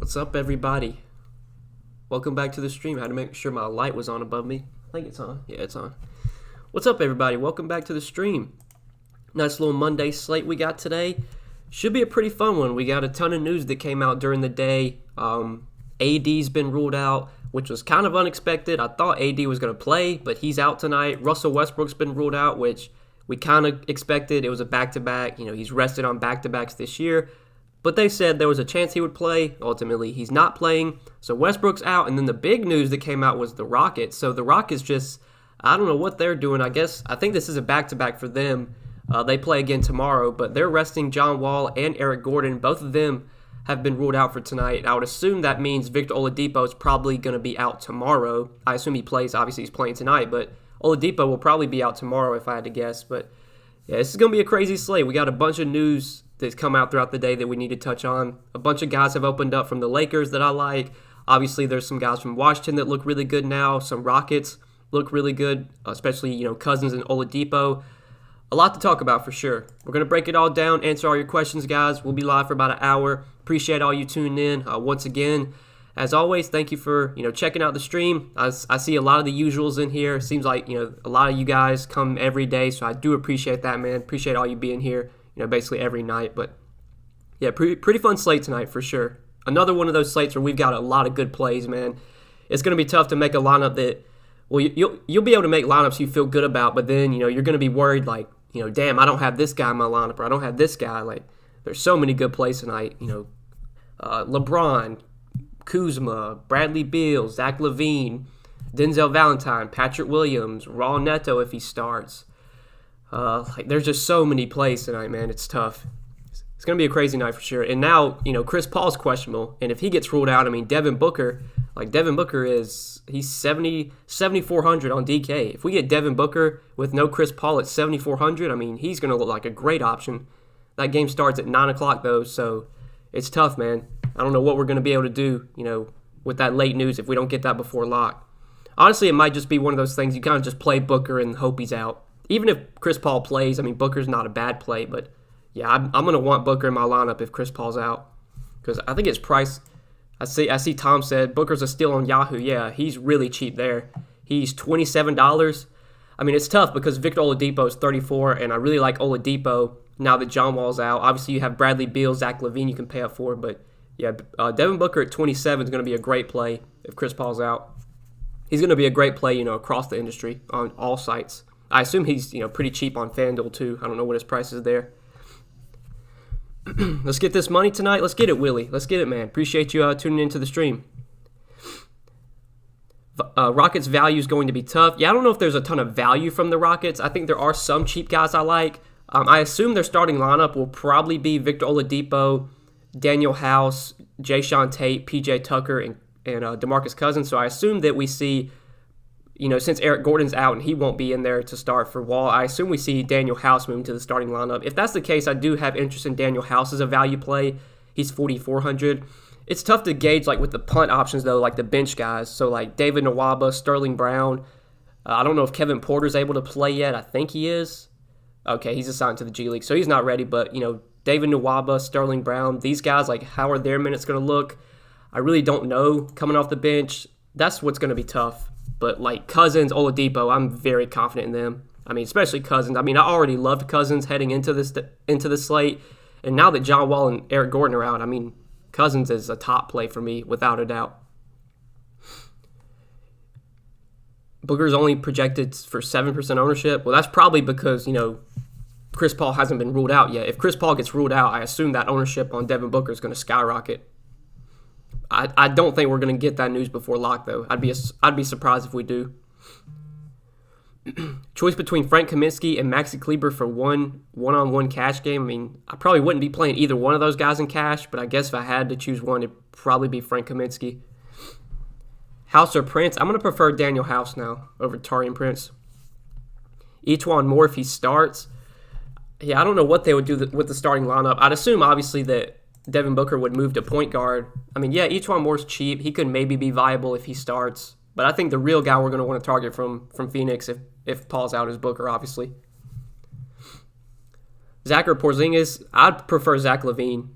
What's up, everybody? Welcome back to the stream. I had to make sure my light was on above me. I think it's on. Yeah, it's on. What's up, everybody? Welcome back to the stream. Nice little Monday slate we got today. Should be a pretty fun one. We got a ton of news that came out during the day. AD's been ruled out, which was kind of unexpected. I thought AD was going to play, but he's out tonight. Russell Westbrook's been ruled out, which we kind of expected. It was a back-to-back. He's rested on back-to-backs this year. But they said there was a chance he would play. Ultimately, he's not playing. So Westbrook's out. And then the big news that came out was the Rockets. So the Rockets just, I don't know what they're doing. I think this is a back-to-back for them. They play again tomorrow. But they're resting John Wall and Eric Gordon. Both of them have been ruled out for tonight. I would assume that means Victor Oladipo is probably going to be out tomorrow. I assume he plays. Obviously, he's playing tonight. But Oladipo will probably be out tomorrow if I had to guess. But yeah, this is going to be a crazy slate. We got a bunch of news that's come out throughout the day that we need to touch on. A bunch of guys have opened up from the Lakers that I like. Obviously, there's some guys from Washington that look really good now. Some Rockets look really good, especially, Cousins and Oladipo. A lot to talk about for sure. We're going to break it all down, answer all your questions, guys. We'll be live for about an hour. Appreciate all you tuning in. Once again, as always, thank you for, checking out the stream. I see a lot of the usuals in here. Seems like, a lot of you guys come every day, so I do appreciate that, man. Appreciate all you being here. Basically every night. But yeah, pretty fun slate tonight for sure. Another one of those slates where we've got a lot of good plays, man. It's going to be tough to make a lineup that, well, you'll be able to make lineups you feel good about, but then, you're going to be worried like, damn, I don't have this guy in my lineup, or I don't have this guy. Like, there's so many good plays tonight. LeBron, Kuzma, Bradley Beal, Zach LaVine, Denzel Valentine, Patrick Williams, Raul Neto if he starts. There's just so many plays tonight, man. It's tough. It's going to be a crazy night for sure. And now, Chris Paul's questionable. And if he gets ruled out, Devin Booker, he's 7,400 on DK. If we get Devin Booker with no Chris Paul at 7,400, he's going to look like a great option. That game starts at 9 o'clock, though, so it's tough, man. I don't know what we're going to be able to do, with that late news if we don't get that before lock. Honestly, it might just be one of those things you kind of just play Booker and hope he's out. Even if Chris Paul plays, Booker's not a bad play, but yeah, I'm going to want Booker in my lineup if Chris Paul's out because I think his price. I see Tom said Booker's a steal on Yahoo. Yeah, he's really cheap there. He's $27. It's tough because Victor Oladipo is 34, and I really like Oladipo now that John Wall's out. Obviously, you have Bradley Beal, Zach LaVine you can pay up for, but yeah, Devin Booker at 27 is going to be a great play if Chris Paul's out. He's going to be a great play, across the industry on all sites. I assume he's, pretty cheap on FanDuel too. I don't know what his price is there. Let's get this money tonight. Let's get it, Willie. Let's get it, man. Appreciate you tuning into the stream. Rockets value is going to be tough. Yeah, I don't know if there's a ton of value from the Rockets. I think there are some cheap guys I like. I assume their starting lineup will probably be Victor Oladipo, Daniel House, Jayshawn Tate, PJ Tucker, and DeMarcus Cousins. So I assume that we see, since Eric Gordon's out and he won't be in there to start for Wall, I assume we see Daniel House moving to the starting lineup. If that's the case, I do have interest in Daniel House as a value play. He's 4,400. It's tough to gauge with the punt options, though, like the bench guys. So, David Nwaba, Sterling Brown. I don't know if Kevin Porter's able to play yet. I think he is. Okay, he's assigned to the G League, so he's not ready. But, David Nwaba, Sterling Brown, these guys, how are their minutes going to look? I really don't know coming off the bench. That's what's going to be tough. But, Cousins, Oladipo, I'm very confident in them. Especially Cousins. I already loved Cousins heading into the slate. And now that John Wall and Eric Gordon are out, Cousins is a top play for me, without a doubt. Booker's only projected for 7% ownership. Well, that's probably because, Chris Paul hasn't been ruled out yet. If Chris Paul gets ruled out, I assume that ownership on Devin Booker is going to skyrocket. I don't think we're going to get that news before lock, though. I'd be surprised if we do. Choice between Frank Kaminsky and Maxi Kleber for one-on-one cash game. I probably wouldn't be playing either one of those guys in cash, but I guess if I had to choose one, it'd probably be Frank Kaminsky. House or Prince? I'm going to prefer Daniel House now over Taurean Prince. Ejuan Moore if he starts. Yeah, I don't know what they would do with the starting lineup. I'd assume, obviously, that Devin Booker would move to point guard. Ejuan Moore's cheap. He could maybe be viable if he starts. But I think the real guy we're going to want to target from Phoenix if Paul's out is Booker, obviously. Zach or Porzingis, I'd prefer Zach LaVine.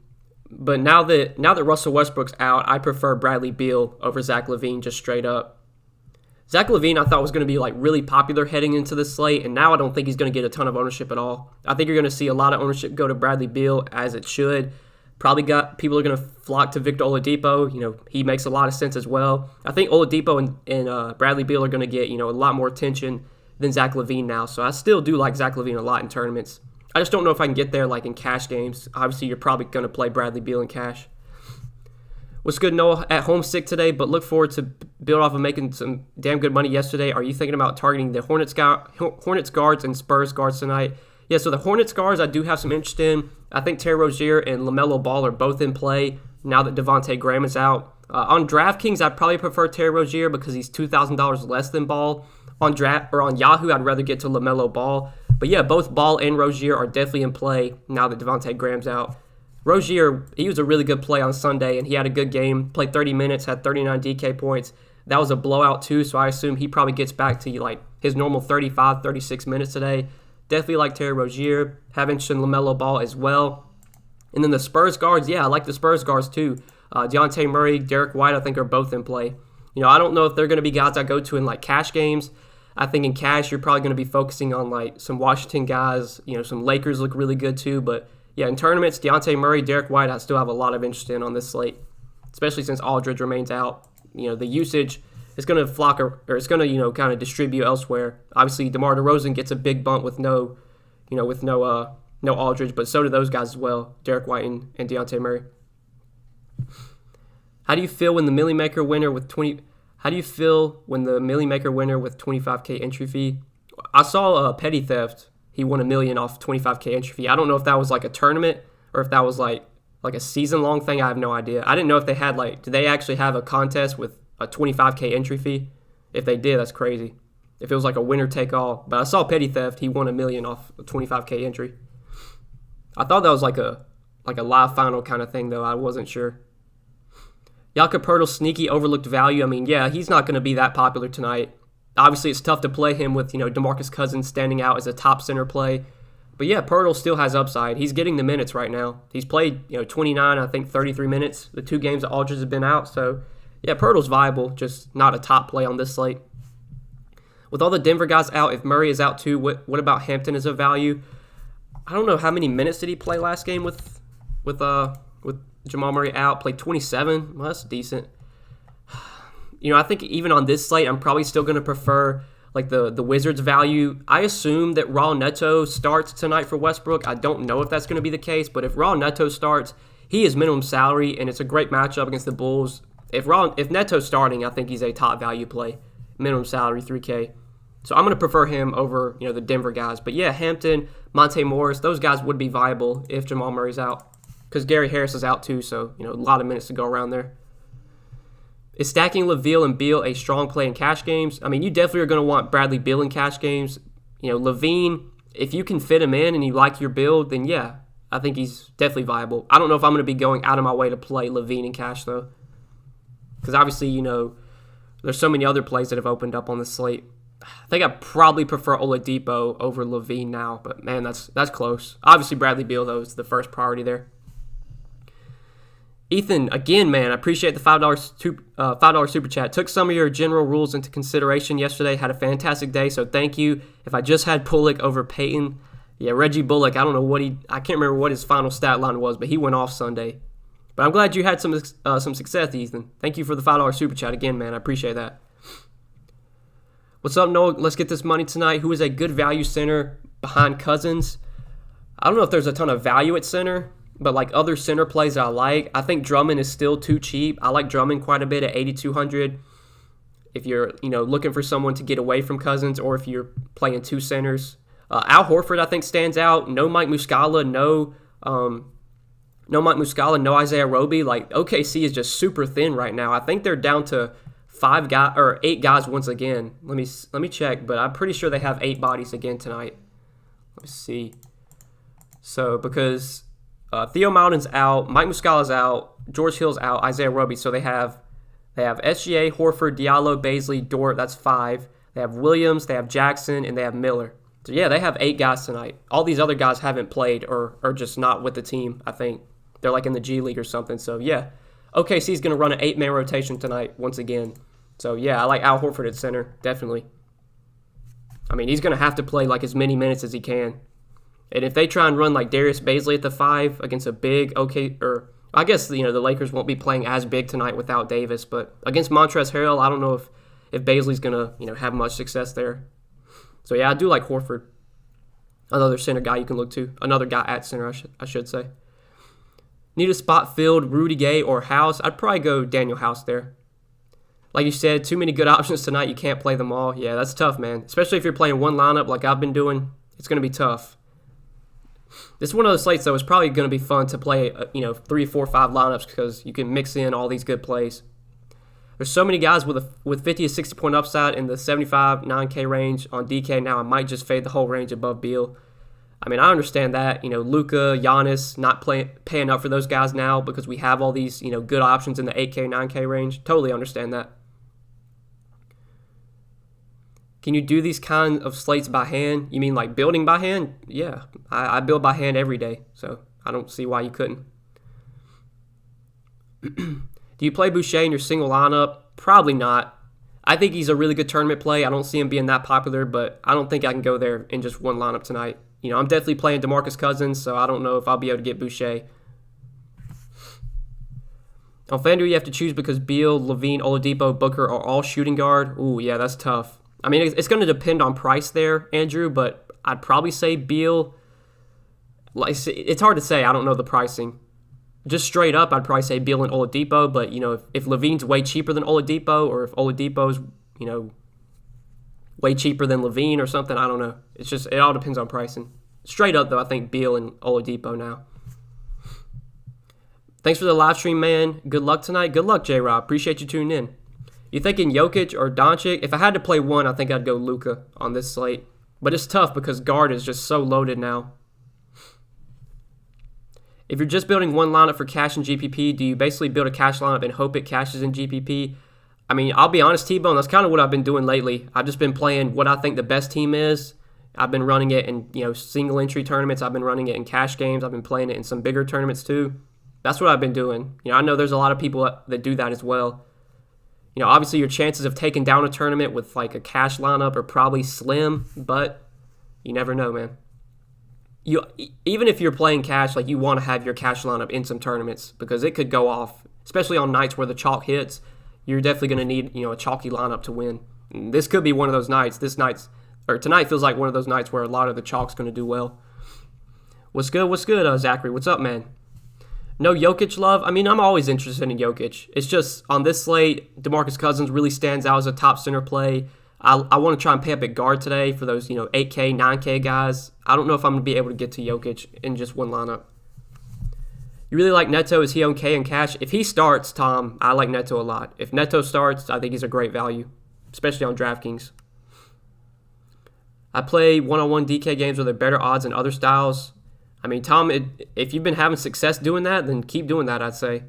But now that Russell Westbrook's out, I prefer Bradley Beal over Zach LaVine just straight up. Zach LaVine I thought was going to be really popular heading into the slate, and now I don't think he's going to get a ton of ownership at all. I think you're going to see a lot of ownership go to Bradley Beal, as it should. Probably people are going to flock to Victor Oladipo. He makes a lot of sense as well. I think Oladipo and Bradley Beal are going to get a lot more attention than Zach LaVine now. So I still do like Zach LaVine a lot in tournaments. I just don't know if I can get there in cash games. Obviously, you're probably going to play Bradley Beal in cash. What's good, Noah? At home sick today, but look forward to build off of making some damn good money yesterday. Are you thinking about targeting the Hornets guards and Spurs guards tonight? Yeah, so the Hornets guards I do have some interest in. I think Terry Rozier and LaMelo Ball are both in play now that Devontae Graham is out. On Draftkings, I'd probably prefer Terry Rozier because he's $2,000 less than Ball. On Yahoo, I'd rather get to LaMelo Ball. But yeah, both Ball and Rozier are definitely in play now that Devontae Graham's out. Rozier, he was a really good play on Sunday, and he had a good game. Played 30 minutes, had 39 DK points. That was a blowout too, so I assume he probably gets back to his normal 35, 36 minutes today. Definitely like Terry Rozier. Have interest in LaMelo Ball as well. And then the Spurs guards, yeah, I like the Spurs guards too. Dejounte Murray, Derek White, I think are both in play. I don't know if they're going to be guys I go to in cash games. I think in cash you're probably going to be focusing on some Washington guys. Some Lakers look really good too. But yeah, in tournaments, Dejounte Murray, Derek White, I still have a lot of interest in on this slate, especially since Aldridge remains out. The usage is going to flock or it's going to kind of distribute elsewhere. Obviously, DeMar DeRozan gets a big bump with no Aldridge, but so do those guys as well, Derek White and Dejounte Murray. How do you feel when the Millie Maker winner with 20? How do you feel when the Millie Maker winner with 25K entry fee? I saw Petty Theft. He won $1 million off 25K entry fee. I don't know if that was like a tournament or if that was like a season-long thing. I have no idea. I didn't know if they had did they actually have a contest with a 25K entry fee? If they did, that's crazy. If it was like a winner-take-all. But I saw Petty Theft. He won $1 million off a 25K entry. I thought that was like a live final kind of thing, though. I wasn't sure. Jakob Poeltl's sneaky overlooked value. I mean, yeah, he's not going to be that popular tonight. Obviously, it's tough to play him with, DeMarcus Cousins standing out as a top center play. But yeah, Poeltl still has upside. He's getting the minutes right now. He's played, 29, I think 33 minutes. The 2 games that Aldridge has been out. So yeah, Poeltl's viable, just not a top play on this slate. With all the Denver guys out, if Murray is out too, what about Hampton as a value? I don't know how many minutes did he play last game with Jamal Murray out. Played 27. Well, that's decent. I think even on this slate, I'm probably still going to prefer the Wizards value. I assume that Raul Neto starts tonight for Westbrook. I don't know if that's going to be the case, but if Raul Neto starts, he is minimum salary, and it's a great matchup against the Bulls. If Neto's starting, I think he's a top value play. Minimum salary, 3K. So I'm going to prefer him over, the Denver guys. But yeah, Hampton, Monte Morris, those guys would be viable if Jamal Murray's out. Because Gary Harris is out too, so, a lot of minutes to go around there. Is stacking LaVille and Beal a strong play in cash games? I mean, you definitely are going to want Bradley Beal in cash games. LaVine, if you can fit him in and you like your build, then yeah, I think he's definitely viable. I don't know if I'm going to be going out of my way to play LaVine in cash, though. Because obviously, there's so many other plays that have opened up on the slate. I think I probably prefer Oladipo over LaVine now, but man, that's close. Obviously, Bradley Beal, though, is the first priority there. Ethan, again, man, I appreciate the $5 super chat. Took some of your general rules into consideration yesterday. Had a fantastic day, so thank you. If I just had Bullock over Peyton, yeah, Reggie Bullock, I don't know I can't remember what his final stat line was, but he went off Sunday. But I'm glad you had some success, Ethan. Thank you for the $5 super chat again, man. I appreciate that. What's up, Noah? Let's get this money tonight. Who is a good value center behind Cousins? I don't know if there's a ton of value at center, but other center plays that I like. I think Drummond is still too cheap. I like Drummond quite a bit at 8,200. If you're, looking for someone to get away from Cousins, or if you're playing 2 centers. Al Horford, I think, stands out. No Mike Muscala, no Isaiah Roby. OKC is just super thin right now. I think they're down to 8 guys once again. Let me check, but I'm pretty sure they have 8 bodies again tonight. Let me see. So because Theo Maledon's out, Mike Muscala's out, George Hill's out, Isaiah Roby. So they have SGA, Horford, Diallo, Baisley, Dort. That's 5. They have Williams, they have Jackson, and they have Miller. So yeah, they have 8 guys tonight. All these other guys haven't played or are just not with the team. I think they're in the G League or something. So yeah, OKC's going to run an 8-man rotation tonight once again. So yeah, I like Al Horford at center, definitely. I mean, he's going to have to play as many minutes as he can. And if they try and run Darius Baisley at the 5 against a big, I guess the Lakers won't be playing as big tonight without Davis, but against Montrezl Harrell, I don't know if Baisley's going to have much success there. So yeah, I do like Horford. Another center guy you can look to. Another guy at center, I should say. Need a spot filled, Rudy Gay or House? I'd probably go Daniel House there. Like you said, too many good options tonight. You can't play them all. Yeah, that's tough, man. Especially if you're playing one lineup like I've been doing. It's going to be tough. This is one of those slates, though, is probably going to be fun to play, 3, 4, 5 lineups because you can mix in all these good plays. There's so many guys with 50 to 60 point upside in the 75, 9K range on DK now. I might just fade the whole range above Beal. I mean, I understand that. Luka, Giannis, not paying up for those guys now because we have all these, good options in the 8K, 9K range. Totally understand that. Can you do these kind of slates by hand? You mean building by hand? Yeah, I build by hand every day, so I don't see why you couldn't. Do you play Boucher in your single lineup? Probably not. I think he's a really good tournament play. I don't see him being that popular, but I don't think I can go there in just one lineup tonight. I'm definitely playing DeMarcus Cousins, so I don't know if I'll be able to get Boucher. On FanDuel, you have to choose because Beal, LaVine, Oladipo, Booker are all shooting guard. Ooh, yeah, that's tough. I mean, it's going to depend on price there, Andrew, but I'd probably say Beal. It's hard to say. I don't know the pricing. just straight up, I'd probably say Beal and Oladipo. But, if Levine's way cheaper than Oladipo, or if Oladipo's, way cheaper than Levine or something, I don't know. It all depends on pricing. Straight up, though, I think Beal and Oladipo now. Thanks for the live stream, man. Good luck tonight. Good luck, J-Rob. Appreciate you tuning in. You thinking Jokic or Doncic? If I had to play one, I think I'd go Luka on this slate. But it's tough because guard is just so loaded now. If you're just building one lineup for cash in GPP, do you basically build a cash lineup and hope it cashes in GPP? I mean, I'll be honest, T-Bone, that's kind of what I've been doing lately. I've just been playing what I think the best team is. I've been running it in, single entry tournaments. I've been running it in cash games. I've been playing it in some bigger tournaments too. That's what I've been doing. I know there's a lot of people that do that as well. Obviously your chances of taking down a tournament with like a cash lineup are probably slim, but you never know, man. Even if you're playing cash, like you want to have your cash lineup in some tournaments because it could go off, especially on nights where the chalk hits. You're definitely going to need, a chalky lineup to win. And this could be one of those nights. Tonight feels like one of those nights where a lot of the chalk's going to do well. What's good, Zachary? What's up, man? No Jokic love? I mean, I'm always interested in Jokic. It's just on this slate, DeMarcus Cousins really stands out as a top center play. I want to try and pay up at guard today for those, 8K, 9K guys. I don't know if I'm going to be able to get to Jokic in just one lineup. You really like Neto? Is he on K and cash? If he starts, Tom, I like Neto a lot. If Neto starts, I think he's a great value, especially on DraftKings. I play one-on-one DK games with better odds than other styles. I mean, Tom, if you've been having success doing that, then keep doing that, I'd say.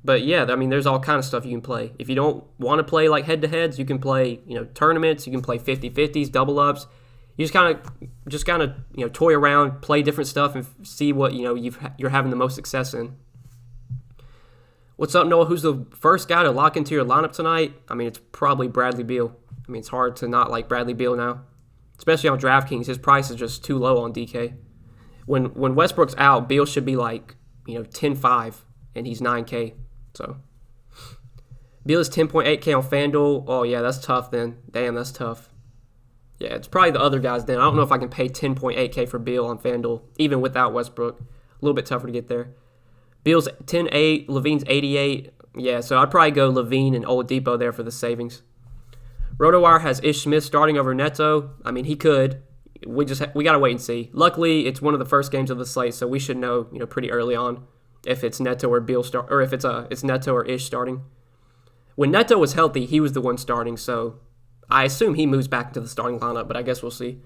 But yeah, I mean, there's all kind of stuff you can play. If you don't want to play like head-to-heads, you can play, tournaments. You can play 50-50s, double-ups. You just kind of, toy around, play different stuff, and see what you're having the most success in. What's up, Noah? Who's the first guy to lock into your lineup tonight? I mean, it's probably Bradley Beal. I mean, it's hard to not like Bradley Beal now, especially on DraftKings. His price is just too low on DK. When Westbrook's out, Beal should be like 10.5, and he's 9K. So Beal is 10.8K on FanDuel. Oh yeah, that's tough then. Damn, that's tough. Yeah, it's probably the other guys then. I don't know if I can pay 10.8K for Beal on FanDuel, even without Westbrook. A little bit tougher to get there. Beal's 10.8, Levine's 88. Yeah, so I'd probably go Levine and Oladipo there for the savings. RotoWire has Ish Smith starting over Neto. I mean, he could. We got to wait and see. Luckily, it's one of the first games of the slate, so we should know, pretty early on if it's Neto or Beal or if it's Neto or Ish starting. When Neto was healthy, he was the one starting, so I assume he moves back into the starting lineup, but I guess we'll see.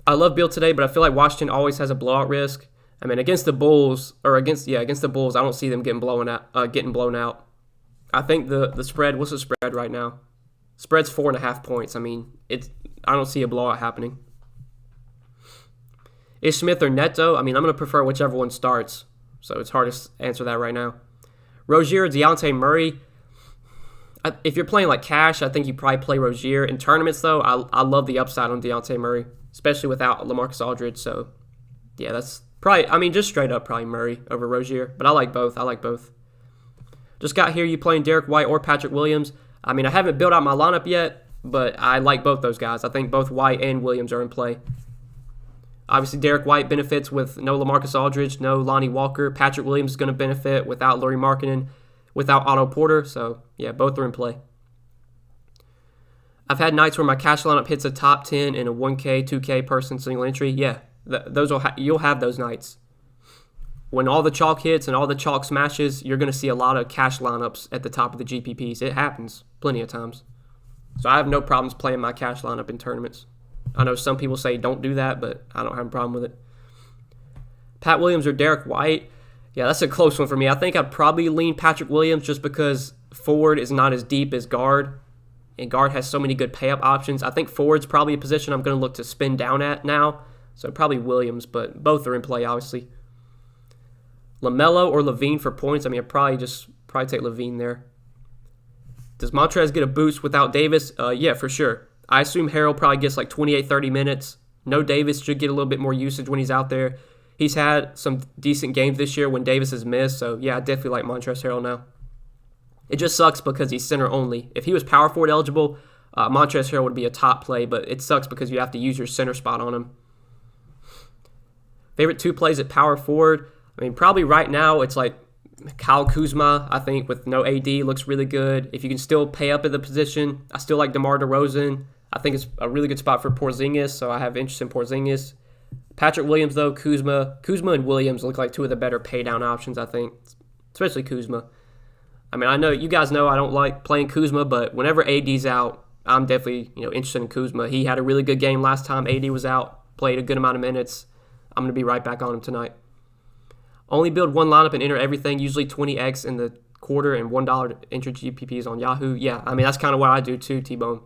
I love Beal today, but I feel like Washington always has a blowout risk. I mean, against the Bulls, I don't see them getting blown out. I think the spread. What's the spread right now? Spread's 4.5 points. I mean, I don't see a blowout happening. Ish Smith or Neto? I mean, I'm going to prefer whichever one starts, so it's hard to answer that right now. Rozier or Dejounte Murray? If you're playing like cash, I think you probably play Rozier. In tournaments, though, I love the upside on Dejounte Murray, especially without LaMarcus Aldridge. So, yeah, that's probably, I mean, just straight up probably Murray over Rozier. But I like both. Just got here. You playing Derek White or Patrick Williams? I mean, I haven't built out my lineup yet, but I like both those guys. I think both White and Williams are in play. Obviously, Derek White benefits with no LaMarcus Aldridge, no Lonnie Walker. Patrick Williams is going to benefit without Lauri Markkanen, without Otto Porter. So, yeah, both are in play. I've had nights where my cash lineup hits a top 10 in a 1K, 2K person single entry. Yeah, you'll have those nights. When all the chalk hits and all the chalk smashes, you're going to see a lot of cash lineups at the top of the GPPs. It happens plenty of times. So I have no problems playing my cash lineup in tournaments. I know some people say don't do that, but I don't have a problem with it. Pat Williams or Derek White? Yeah, that's a close one for me. I think I'd probably lean Patrick Williams just because forward is not as deep as guard, and guard has so many good pay-up options. I think forward's probably a position I'm going to look to spin down at now, so probably Williams, but both are in play, obviously. LaMelo or Levine for points? I mean, I'd probably take Levine there. Does Montrez get a boost without Davis? Yeah, for sure. I assume Harrell probably gets like 28, 30 minutes. No Davis should get a little bit more usage when he's out there. He's had some decent games this year when Davis has missed, so yeah, I definitely like Montrezl Harrell now. It just sucks because he's center only. If he was power forward eligible, Montrezl Harrell would be a top play, but it sucks because you have to use your center spot on him. Favorite two plays at power forward? I mean, probably right now it's like Kyle Kuzma, I think, with no AD looks really good. If you can still pay up at the position, I still like DeMar DeRozan. I think it's a really good spot for Porzingis, so I have interest in Porzingis. Patrick Williams, though, Kuzma and Williams look like two of the better pay-down options, I think, especially Kuzma. I mean, I know you guys know I don't like playing Kuzma, but whenever AD's out, I'm definitely interested in Kuzma. He had a really good game last time AD was out, played a good amount of minutes. I'm going to be right back on him tonight. Only build one lineup and enter everything, usually 20x in the quarter and $1 enter GPPs on Yahoo. Yeah, I mean, that's kind of what I do too, T-Bone.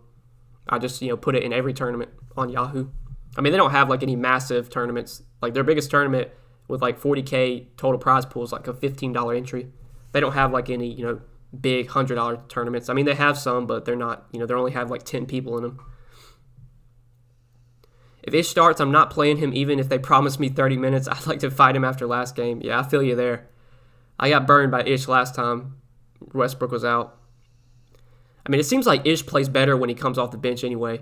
I just, put it in every tournament on Yahoo. I mean, they don't have like any massive tournaments. Like their biggest tournament with like 40K total prize pool is like a $15 entry. They don't have like any, big $100 tournaments. I mean, they have some, but they're not, they only have like 10 people in them. If Ish starts, I'm not playing him even if they promise me 30 minutes. I'd like to fight him after last game. Yeah, I feel you there. I got burned by Ish last time Westbrook was out. I mean, it seems like Ish plays better when he comes off the bench anyway,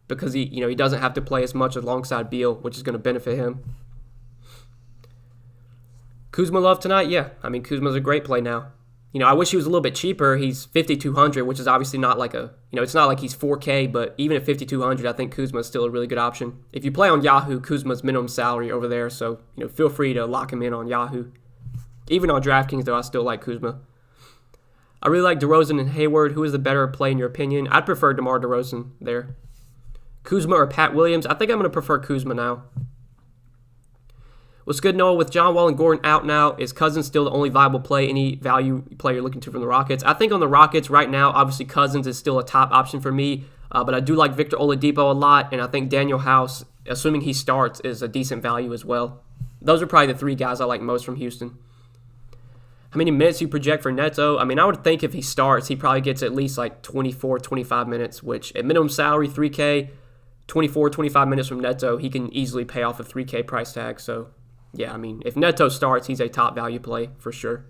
because he doesn't have to play as much alongside Beal, which is going to benefit him. Kuzma love tonight? Yeah. I mean, Kuzma's a great play now. I wish he was a little bit cheaper. He's 5,200, which is obviously not like it's not like he's 4K, but even at 5,200, I think Kuzma is still a really good option. If you play on Yahoo, Kuzma's minimum salary over there, so, feel free to lock him in on Yahoo. Even on Draftkings, though, I still like Kuzma. I really like DeRozan and Hayward. Who is the better play in your opinion? I'd prefer DeMar DeRozan there. Kuzma or Pat Williams? I think I'm going to prefer Kuzma now. What's good, Noah? With John Wall and Gordon out now, is Cousins still the only viable play? Any value play you're looking to from the Rockets? I think on the Rockets right now, obviously Cousins is still a top option for me, but I do like Victor Oladipo a lot, and I think Daniel House, assuming he starts, is a decent value as well. Those are probably the three guys I like most from Houston. How many minutes you project for Neto? I mean, I would think if he starts, he probably gets at least like 24, 25 minutes, which at minimum salary, 3K, 24, 25 minutes from Neto, he can easily pay off a 3K price tag, so... Yeah, I mean, if Neto starts, he's a top value play for sure.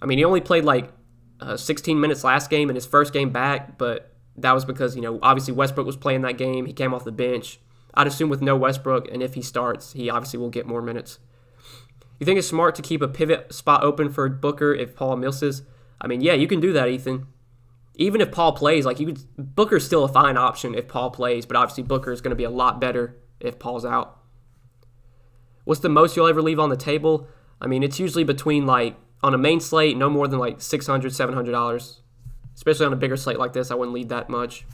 I mean, he only played like 16 minutes last game in his first game back, but that was because, obviously Westbrook was playing that game. He came off the bench. I'd assume with no Westbrook, and if he starts, he obviously will get more minutes. You think it's smart to keep a pivot spot open for Booker if Paul misses? I mean, yeah, you can do that, Ethan. Even if Paul plays, Booker's still a fine option if Paul plays, but obviously Booker is going to be a lot better if Paul's out. What's the most you'll ever leave on the table? I mean, it's usually between, on a main slate, no more than, $600, $700. Especially on a bigger slate like this, I wouldn't leave that much.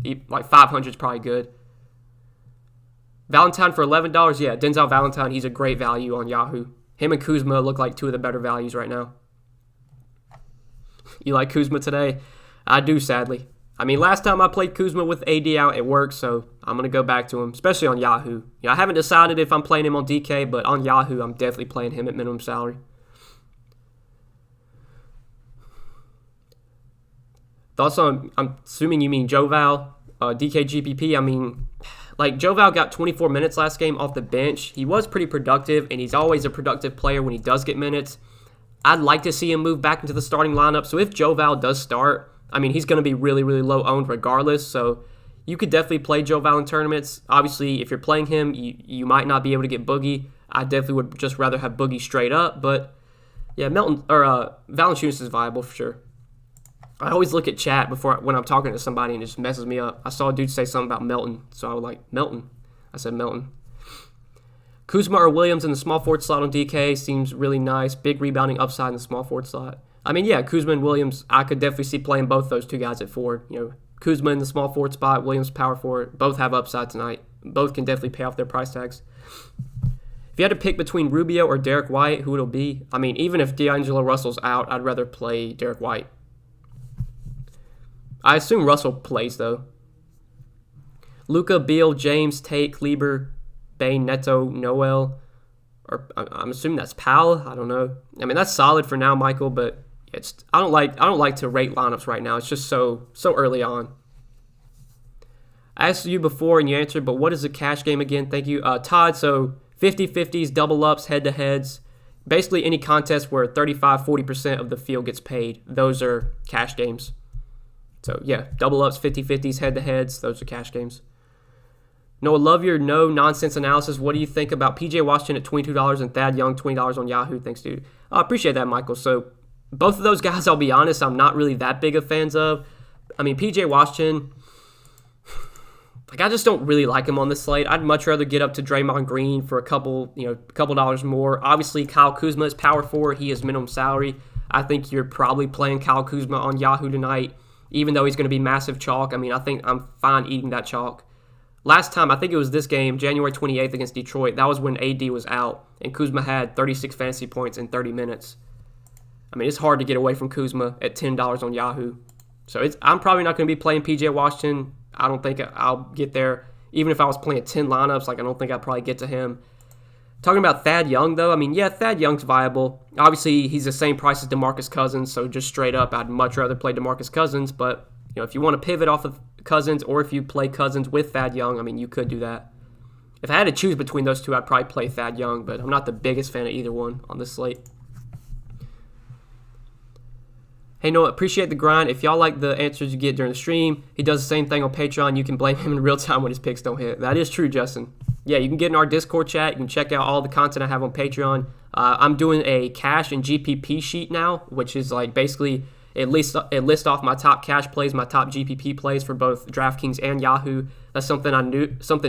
$500 is probably good. Valentine for $11? Yeah, Denzel Valentine, he's a great value on Yahoo. Him and Kuzma look like two of the better values right now. You like Kuzma today? I do, sadly. I mean, last time I played Kuzma with AD out, it worked, so I'm going to go back to him, especially on Yahoo. I haven't decided if I'm playing him on DK, but on Yahoo, I'm definitely playing him at minimum salary. Thoughts on, I'm assuming you mean Joval, DK GPP. I mean, Joval got 24 minutes last game off the bench. He was pretty productive, and he's always a productive player when he does get minutes. I'd like to see him move back into the starting lineup, so if Joval does start, I mean, he's going to be really, really low owned regardless, so you could definitely play Joval in tournaments. Obviously, if you're playing him, you might not be able to get Boogie. I definitely would just rather have Boogie straight up, but yeah, Valanciunas is viable for sure. I always look at chat when I'm talking to somebody and it just messes me up. I saw a dude say something about Melton, so I was like, Melton? I said Melton. Kuzma or Williams in the small forward slot on DK seems really nice. Big rebounding upside in the small forward slot. I mean, yeah, Kuzma and Williams, I could definitely see playing both those two guys at forward. Kuzma in the small forward spot, Williams power forward. Both have upside tonight. Both can definitely pay off their price tags. If you had to pick between Rubio or Derek White, who it'll be? I mean, even if D'Angelo Russell's out, I'd rather play Derek White. I assume Russell plays, though. Luka, Beal, James, Tate, Kleber, Bane, Neto, Noel. Or I'm assuming that's Powell. I don't know. I mean, that's solid for now, Michael, but I don't like to rate lineups right now. It's just so early on. I asked you before and you answered, but what is the cash game again? Thank you. Todd, so 50-50s, double ups, head-to-heads. Basically any contest where 35-40% of the field gets paid, those are cash games. So, yeah, double ups, 50-50s, head-to-heads, those are cash games. Noah, love your no-nonsense analysis. What do you think about P.J. Washington at $22 and Thad Young, $20 on Yahoo? Thanks, dude. I appreciate that, Michael. So both of those guys, I'll be honest, I'm not really that big of fans of. I mean, P.J. Washington, I just don't really like him on this slate. I'd much rather get up to Draymond Green for a couple dollars more. Obviously, Kyle Kuzma is power forward. He is minimum salary. I think you're probably playing Kyle Kuzma on Yahoo tonight, even though he's going to be massive chalk. I mean, I think I'm fine eating that chalk. Last time, I think it was this game, January 28th against Detroit. That was when AD was out, and Kuzma had 36 fantasy points in 30 minutes. I mean, it's hard to get away from Kuzma at $10 on Yahoo. So I'm probably not going to be playing P.J. Washington. I don't think I'll get there. Even if I was playing 10 lineups, I don't think I'd probably get to him. Talking about Thad Young, though, I mean, yeah, Thad Young's viable. Obviously, he's the same price as DeMarcus Cousins, so just straight up, I'd much rather play DeMarcus Cousins. But, if you want to pivot off of Cousins or if you play Cousins with Thad Young, I mean, you could do that. If I had to choose between those two, I'd probably play Thad Young, but I'm not the biggest fan of either one on this slate. Hey, Noah, appreciate the grind. If y'all like the answers you get during the stream, he does the same thing on Patreon. You can blame him in real time when his picks don't hit. That is true, Justin. Yeah, you can get in our Discord chat. You can check out all the content I have on Patreon. I'm doing a cash and GPP sheet now, which is basically it lists off my top cash plays, my top GPP plays for both Draftkings and Yahoo. That's something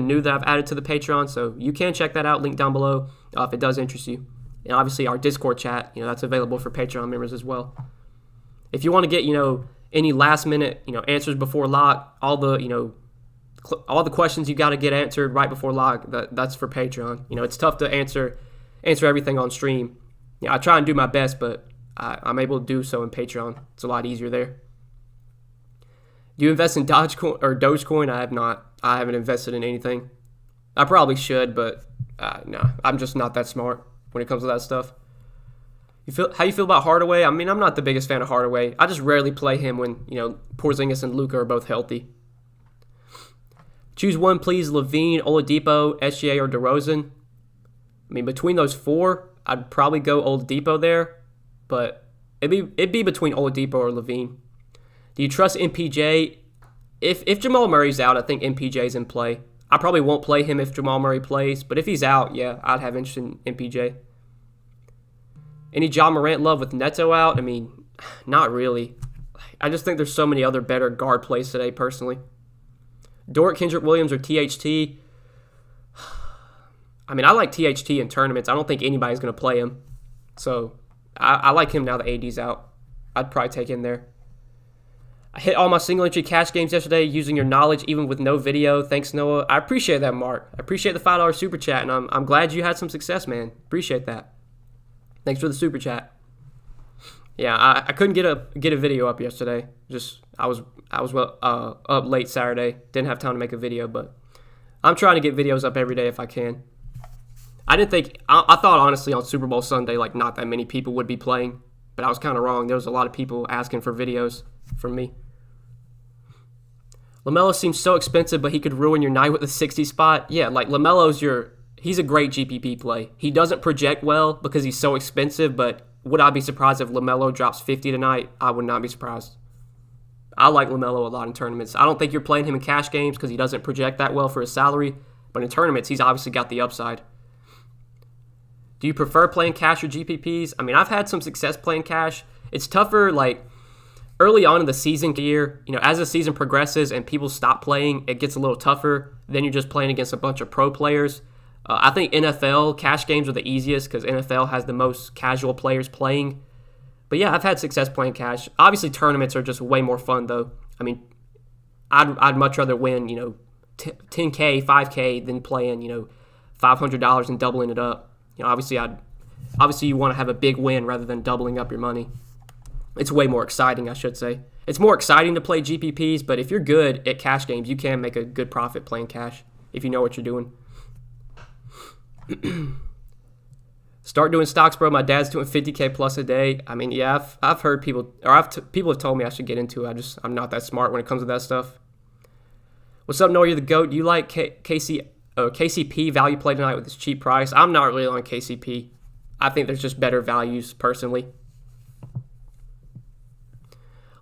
new that I've added to the Patreon, so you can check that out. Link down below if it does interest you. And obviously our Discord chat, that's available for Patreon members as well. If you want to get, any last minute, answers before lock, all the questions you got to get answered right before lock, that's for Patreon. It's tough to answer everything on stream. I try and do my best, but I'm able to do so in Patreon. It's a lot easier there. Do you invest in Dogecoin? I have not. I haven't invested in anything. I probably should, but no, I'm just not that smart when it comes to that stuff. How you feel about Hardaway? I mean, I'm not the biggest fan of Hardaway. I just rarely play him when, Porzingis and Luka are both healthy. Choose one, please. Levine, Oladipo, SGA, or DeRozan. I mean, between those four, I'd probably go Oladipo there, but it'd be between Oladipo or Levine. Do you trust MPJ? If Jamal Murray's out, I think MPJ's in play. I probably won't play him if Jamal Murray plays, but if he's out, yeah, I'd have interest in MPJ. Any Ja Morant love with Neto out? I mean, not really. I just think there's so many other better guard plays today, personally. Dort, Kendrick Williams, or THT? I mean, I like THT in tournaments. I don't think anybody's going to play him. So, I like him now that AD's out. I'd probably take him there. I hit all my single-entry cash games yesterday using your knowledge, even with no video. Thanks, Noah. I appreciate that, Mark. I appreciate the $5 super chat, and I'm glad you had some success, man. Appreciate that. Thanks for the super chat. Yeah, I couldn't get a video up yesterday. I was up late Saturday. Didn't have time to make a video, but I'm trying to get videos up every day if I can. I thought honestly on Super Bowl Sunday not that many people would be playing, but I was kind of wrong. There was a lot of people asking for videos from me. LaMelo seems so expensive, but he could ruin your night with a 60 spot. Yeah, LaMelo's he's a great GPP play. He doesn't project well because he's so expensive, but would I be surprised if LaMelo drops 50 tonight? I would not be surprised. I like LaMelo a lot in tournaments. I don't think you're playing him in cash games because he doesn't project that well for his salary, but in tournaments, he's obviously got the upside. Do you prefer playing cash or GPPs? I mean, I've had some success playing cash. It's tougher, early on in the season year, as the season progresses and people stop playing, it gets a little tougher. Then you're just playing against a bunch of pro players. I think NFL cash games are the easiest because NFL has the most casual players playing. But yeah, I've had success playing cash. Obviously, tournaments are just way more fun, though. I mean, I'd much rather win, 10K, 5K than playing, $500 and doubling it up. Obviously you want to have a big win rather than doubling up your money. It's way more exciting, I should say. It's more exciting to play GPPs, but if you're good at cash games, you can make a good profit playing cash if you know what you're doing. Start doing stocks, bro. My dad's doing 50K plus a day. I mean, yeah, I've heard people, or people have told me I should get into it. I'm not that smart when it comes to that stuff. What's up, Noah? You're the GOAT. Do you like KCP value play tonight with this cheap price? I'm not really on KCP. I think there's just better values personally.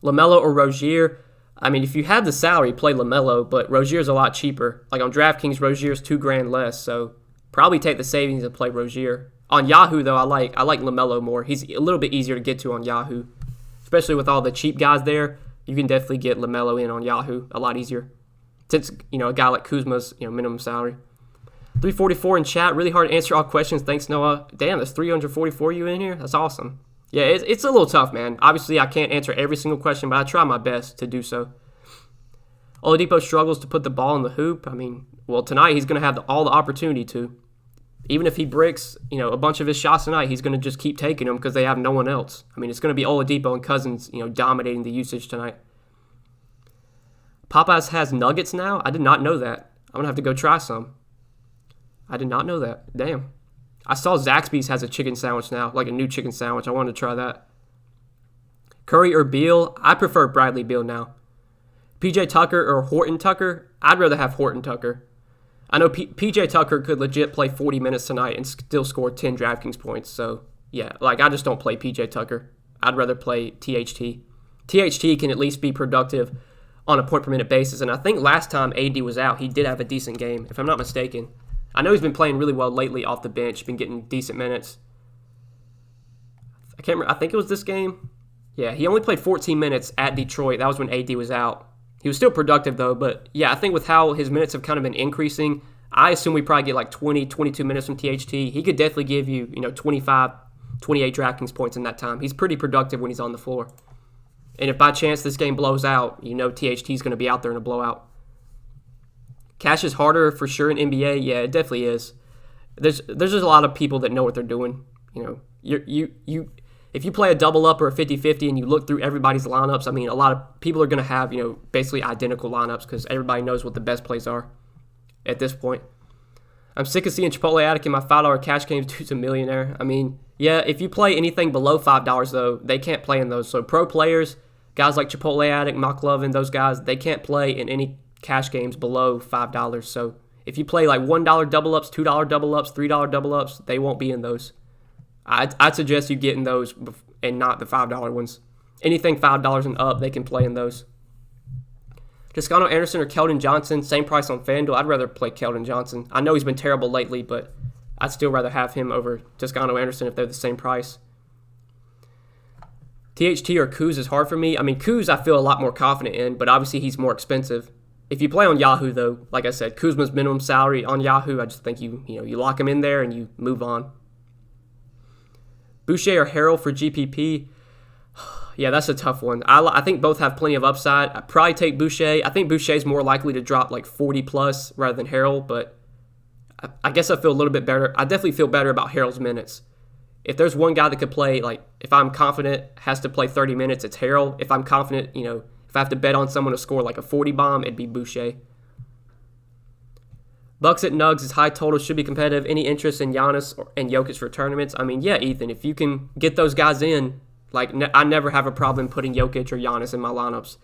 LaMelo or Rozier? I mean, if you have the salary, play LaMelo, but Rozier's a lot cheaper. Like on DraftKings, Rozier's $2,000 less, so probably take the savings and play Rozier. On Yahoo, though, I like LaMelo more. He's a little bit easier to get to on Yahoo, especially with all the cheap guys there. You can definitely get LaMelo in on Yahoo a lot easier, since a guy like Kuzma's minimum salary. 344 in chat. Really hard to answer all questions. Thanks, Noah. Damn, there's 344 you in here. That's awesome. Yeah, it's a little tough, man. Obviously, I can't answer every single question, but I try my best to do so. Oladipo struggles to put the ball in the hoop. I mean, well, tonight he's going to have all the opportunity to. Even if he breaks, a bunch of his shots tonight, he's going to just keep taking them because they have no one else. I mean, it's going to be Oladipo and Cousins, dominating the usage tonight. Popeyes has nuggets now? I did not know that. I'm going to have to go try some. I did not know that. Damn. I saw Zaxby's has a chicken sandwich now, like a new chicken sandwich. I wanted to try that. Curry or Beal? I prefer Bradley Beal now. PJ Tucker or Horton Tucker? I'd rather have Horton Tucker. I know PJ Tucker could legit play 40 minutes tonight and still score 10 DraftKings points. So, yeah, I just don't play PJ Tucker. I'd rather play THT. THT can at least be productive on a point-per-minute basis. And I think last time AD was out, he did have a decent game, if I'm not mistaken. I know he's been playing really well lately off the bench, been getting decent minutes. I can't remember. I think it was this game. Yeah, he only played 14 minutes at Detroit. That was when AD was out. He was still productive, though. But, yeah, I think with how his minutes have kind of been increasing, I assume we probably get like 20, 22 minutes from THT. He could definitely give you, 25, 28 DraftKings points in that time. He's pretty productive when he's on the floor. And if by chance this game blows out, THT is going to be out there in a blowout. Cash is harder for sure in NBA. Yeah, it definitely is. There's just a lot of people that know what they're doing. If you play a double up or a 50-50 and you look through everybody's lineups, I mean, a lot of people are going to have, basically identical lineups because everybody knows what the best plays are at this point. I'm sick of seeing Chipotle Addict in my $5 cash games. Dude's a millionaire. I mean, yeah, if you play anything below $5, though, they can't play in those. So pro players, guys like Chipotle Addict, McLovin, those guys, they can't play in any cash games below $5. So if you play like $1 double ups, $2 double ups, $3 double ups, they won't be in those. I'd suggest you get in those and not the $5 ones. Anything $5 and up, they can play in those. Toscano Anderson or Keldon Johnson, same price on FanDuel. I'd rather play Keldon Johnson. I know he's been terrible lately, but I'd still rather have him over Toscano Anderson if they're the same price. THT or Kuz is hard for me. I mean, Kuz I feel a lot more confident in, but obviously he's more expensive. If you play on Yahoo, though, like I said, Kuzma's minimum salary on Yahoo, I just think you lock him in there and you move on. Boucher or Harrell for GPP? Yeah, that's a tough one. I think both have plenty of upside. I'd probably take Boucher. I think Boucher's more likely to drop like 40-plus rather than Harrell, but I guess I feel a little bit better. I definitely feel better about Harrell's minutes. If there's one guy that could play, like, if I'm confident has to play 30 minutes, it's Harrell. If I'm confident, if I have to bet on someone to score like a 40 bomb, it'd be Boucher. Bucks at Nugs is high total, should be competitive. Any interest in Giannis and Jokic for tournaments? I mean, yeah, Ethan, if you can get those guys in, like, I never have a problem putting Jokic or Giannis in my lineups.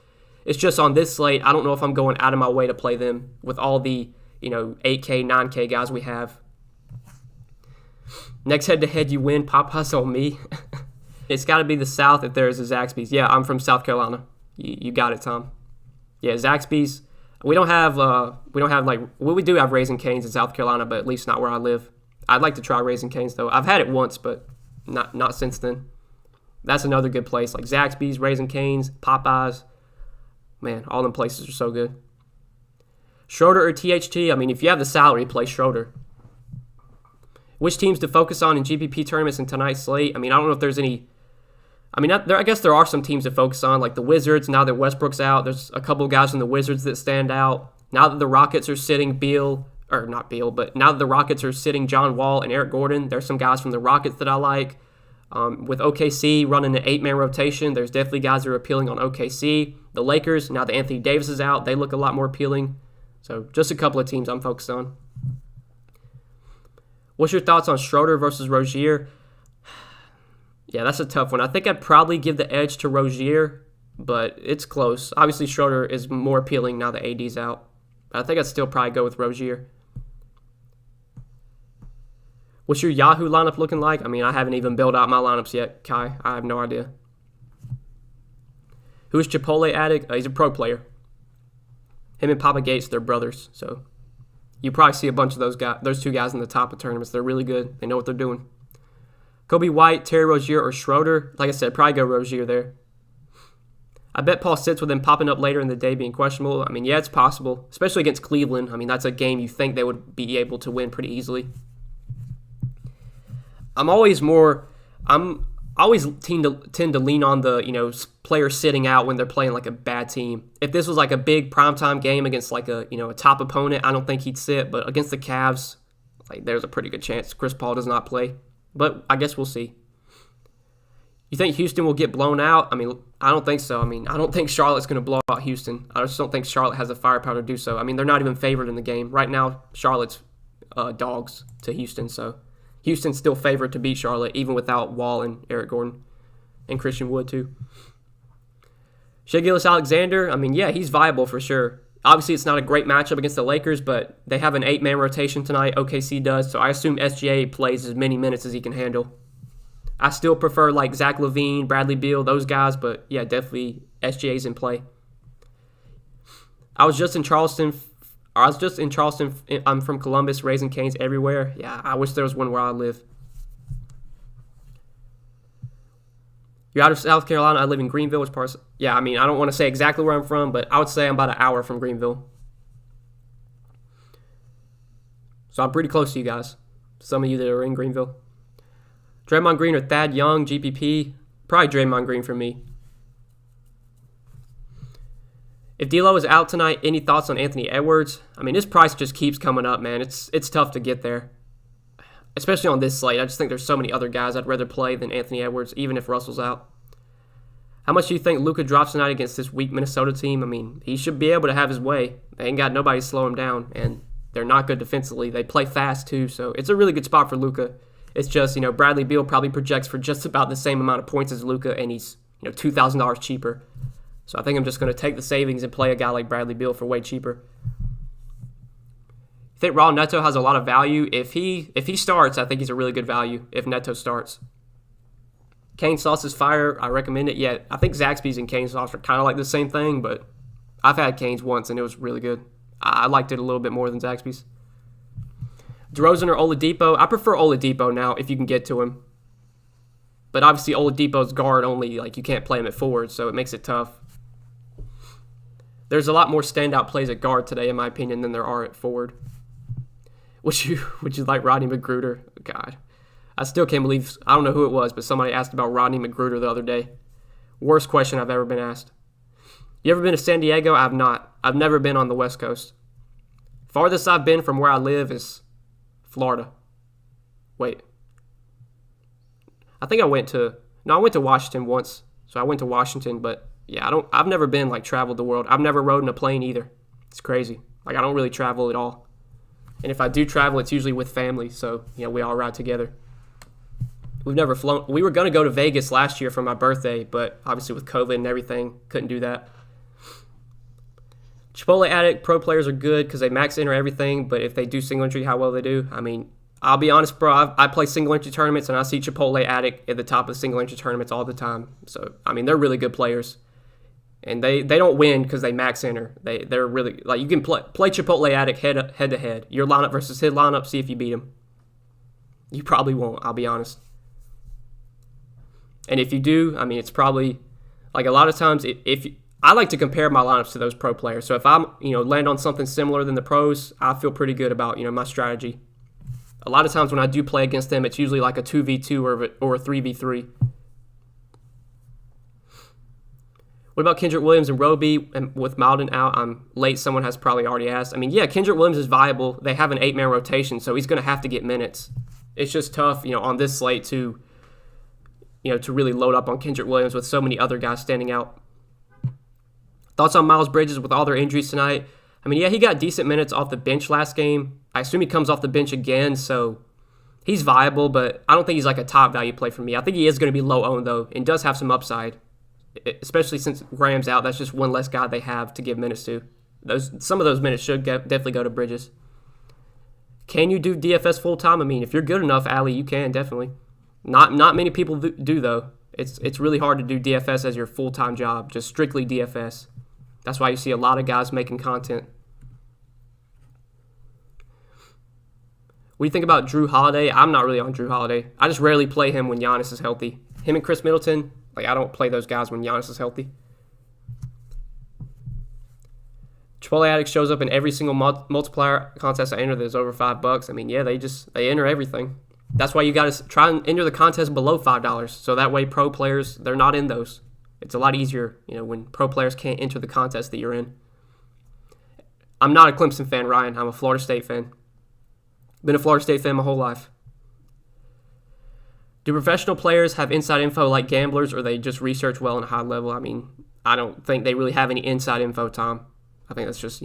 It's just on this slate, I don't know if I'm going out of my way to play them with all the, 8K, 9K guys we have. Next head-to-head you win, Popeyes on me. It's got to be the South if there is a Zaxby's. Yeah, I'm from South Carolina. You got it, Tom. Yeah, Zaxby's. We don't have we do have Raising Cane's in South Carolina, but at least not where I live. I'd like to try Raising Cane's though. I've had it once, but not since then. That's another good place, like Zaxby's, Raising Cane's, Popeyes. Man, all them places are so good. Schroeder or THT? I mean, if you have the salary, play Schroeder. Which teams to focus on in GPP tournaments in tonight's slate? I mean, I don't know if there's any. I mean, I guess there are some teams to focus on, like the Wizards. Now that Westbrook's out, there's a couple of guys from the Wizards that stand out. Now that the Rockets are sitting now that the Rockets are sitting John Wall and Eric Gordon, there's some guys from the Rockets that I like. With OKC running an 8-man rotation, there's definitely guys that are appealing on OKC. The Lakers, now that Anthony Davis is out, they look a lot more appealing. So just a couple of teams I'm focused on. What's your thoughts on Schroeder versus Rozier? Yeah, that's a tough one. I think I'd probably give the edge to Rozier, but it's close. Obviously, Schroeder is more appealing now that AD's out. But I think I'd still probably go with Rozier. What's your Yahoo lineup looking like? I mean, I haven't even built out my lineups yet, Kai. I have no idea. Who's Chipotle Addict? He's a pro player. Him and Papa Gates, they're brothers. So you probably see a bunch of those two guys in the top of tournaments. They're really good. They know what they're doing. Kobe White, Terry Rozier, or Schroeder. Like I said, probably go Rozier there. I bet Paul sits with him popping up later in the day being questionable. I mean, yeah, it's possible, especially against Cleveland. I mean, that's a game you think they would be able to win pretty easily. I always tend to lean on the, players sitting out when they're playing like a bad team. If this was like a big primetime game against like a top opponent, I don't think he'd sit. But against the Cavs, like there's a pretty good chance Chris Paul does not play. But I guess we'll see. You think Houston will get blown out? I mean, I don't think so. I mean, I don't think Charlotte's going to blow out Houston. I just don't think Charlotte has the firepower to do so. I mean, they're not even favored in the game. Right now, Charlotte's dogs to Houston, so Houston's still favored to beat Charlotte, even without Wall and Eric Gordon and Christian Wood, too. Shai Gilgeous-Alexander, I mean, yeah, he's viable for sure. Obviously, it's not a great matchup against the Lakers, but they have an 8-man rotation tonight. OKC does, so I assume SGA plays as many minutes as he can handle. I still prefer like Zach LaVine, Bradley Beal, those guys, but yeah, definitely SGA's in play. I was just in Charleston. I'm from Columbus, raising canes everywhere. Yeah, I wish there was one where I live. You're out of South Carolina. I live in Greenville. Which part? Yeah, I mean, I don't want to say exactly where I'm from, but I would say I'm about an hour from Greenville. So I'm pretty close to you guys. Some of you that are in Greenville. Draymond Green or Thad Young, GPP. Probably Draymond Green for me. If D'Lo is out tonight, any thoughts on Anthony Edwards? I mean, his price just keeps coming up, man. It's tough to get there, especially on this slate. I just think there's so many other guys I'd rather play than Anthony Edwards, even if Russell's out. How much do you think Luka drops tonight against this weak Minnesota team? I mean, he should be able to have his way. They ain't got nobody to slow him down, and they're not good defensively. They play fast, too, so it's a really good spot for Luka. It's just, Bradley Beal probably projects for just about the same amount of points as Luka, and he's, $2,000 cheaper. So I think I'm just going to take the savings and play a guy like Bradley Beal for way cheaper. I think Raul Neto has a lot of value. If he starts, I think he's a really good value if Neto starts. Cane sauce is fire. I recommend it. Yeah, I think Zaxby's and cane sauce are kind of like the same thing, but I've had Cane's once, and it was really good. I liked it a little bit more than Zaxby's. DeRozan or Oladipo? I prefer Oladipo now if you can get to him. But obviously Oladipo's guard only, like you can't play him at forward, so it makes it tough. There's a lot more standout plays at guard today, in my opinion, than there are at forward. Would you like Rodney McGruder? God. I still can't believe, I don't know who it was, but somebody asked about Rodney McGruder the other day. Worst question I've ever been asked. You ever been to San Diego? I have not. I've never been on the West Coast. Farthest I've been from where I live is Florida. Wait. I think I went to Washington once. So I went to Washington, but yeah, I've never been like traveled the world. I've never rode in a plane either. It's crazy. Like I don't really travel at all. And if I do travel, it's usually with family. So, we all ride together. We've never flown. We were going to go to Vegas last year for my birthday, but obviously with COVID and everything, couldn't do that. Chipotle Addict, pro players are good because they max enter everything, but if they do single entry, how well they do? I mean, I'll be honest, bro, I play single entry tournaments, and I see Chipotle Addict at the top of the single entry tournaments all the time. So, I mean, they're really good players. And they don't win because they max enter. They're really, like, you can play Chipotle Addict head to head. Your lineup versus his lineup, see if you beat him. You probably won't, I'll be honest. And if you do, I mean, it's probably, like a lot of times, I like to compare my lineups to those pro players. So if I'm, land on something similar than the pros, I feel pretty good about, my strategy. A lot of times when I do play against them, it's usually like a 2v2 or a 3v3. What about Kendrick Williams and Roby? And with Malden out, I'm late. Someone has probably already asked. I mean, yeah, Kendrick Williams is viable. They have an 8-man rotation, so he's going to have to get minutes. It's just tough, on this slate to really load up on Kendrick Williams with so many other guys standing out. Thoughts on Miles Bridges with all their injuries tonight? I mean, yeah, he got decent minutes off the bench last game. I assume he comes off the bench again, so he's viable, but I don't think he's like a top value play for me. I think he is going to be low owned, though, and does have some upside, especially since Graham's out. That's just one less guy they have to give minutes to. Some of those minutes should definitely go to Bridges. Can you do DFS full-time? I mean, if you're good enough, Ali, you can, definitely. Not many people do, though. It's really hard to do DFS as your full-time job, just strictly DFS. That's why you see a lot of guys making content. What do you think about Drew Holiday? I'm not really on Drew Holiday. I just rarely play him when Giannis is healthy. Him and Chris Middleton, I don't play those guys when Giannis is healthy. Chipotle Addict shows up in every single multiplier contest I enter that's over $5. I mean, yeah, they enter everything. That's why you got to try and enter the contest below $5. So that way pro players, they're not in those. It's a lot easier, when pro players can't enter the contest that you're in. I'm not a Clemson fan, Ryan. I'm a Florida State fan. Been a Florida State fan my whole life. Do professional players have inside info like gamblers, or they just research well on a high level? I mean, I don't think they really have any inside info, Tom. I think that's just,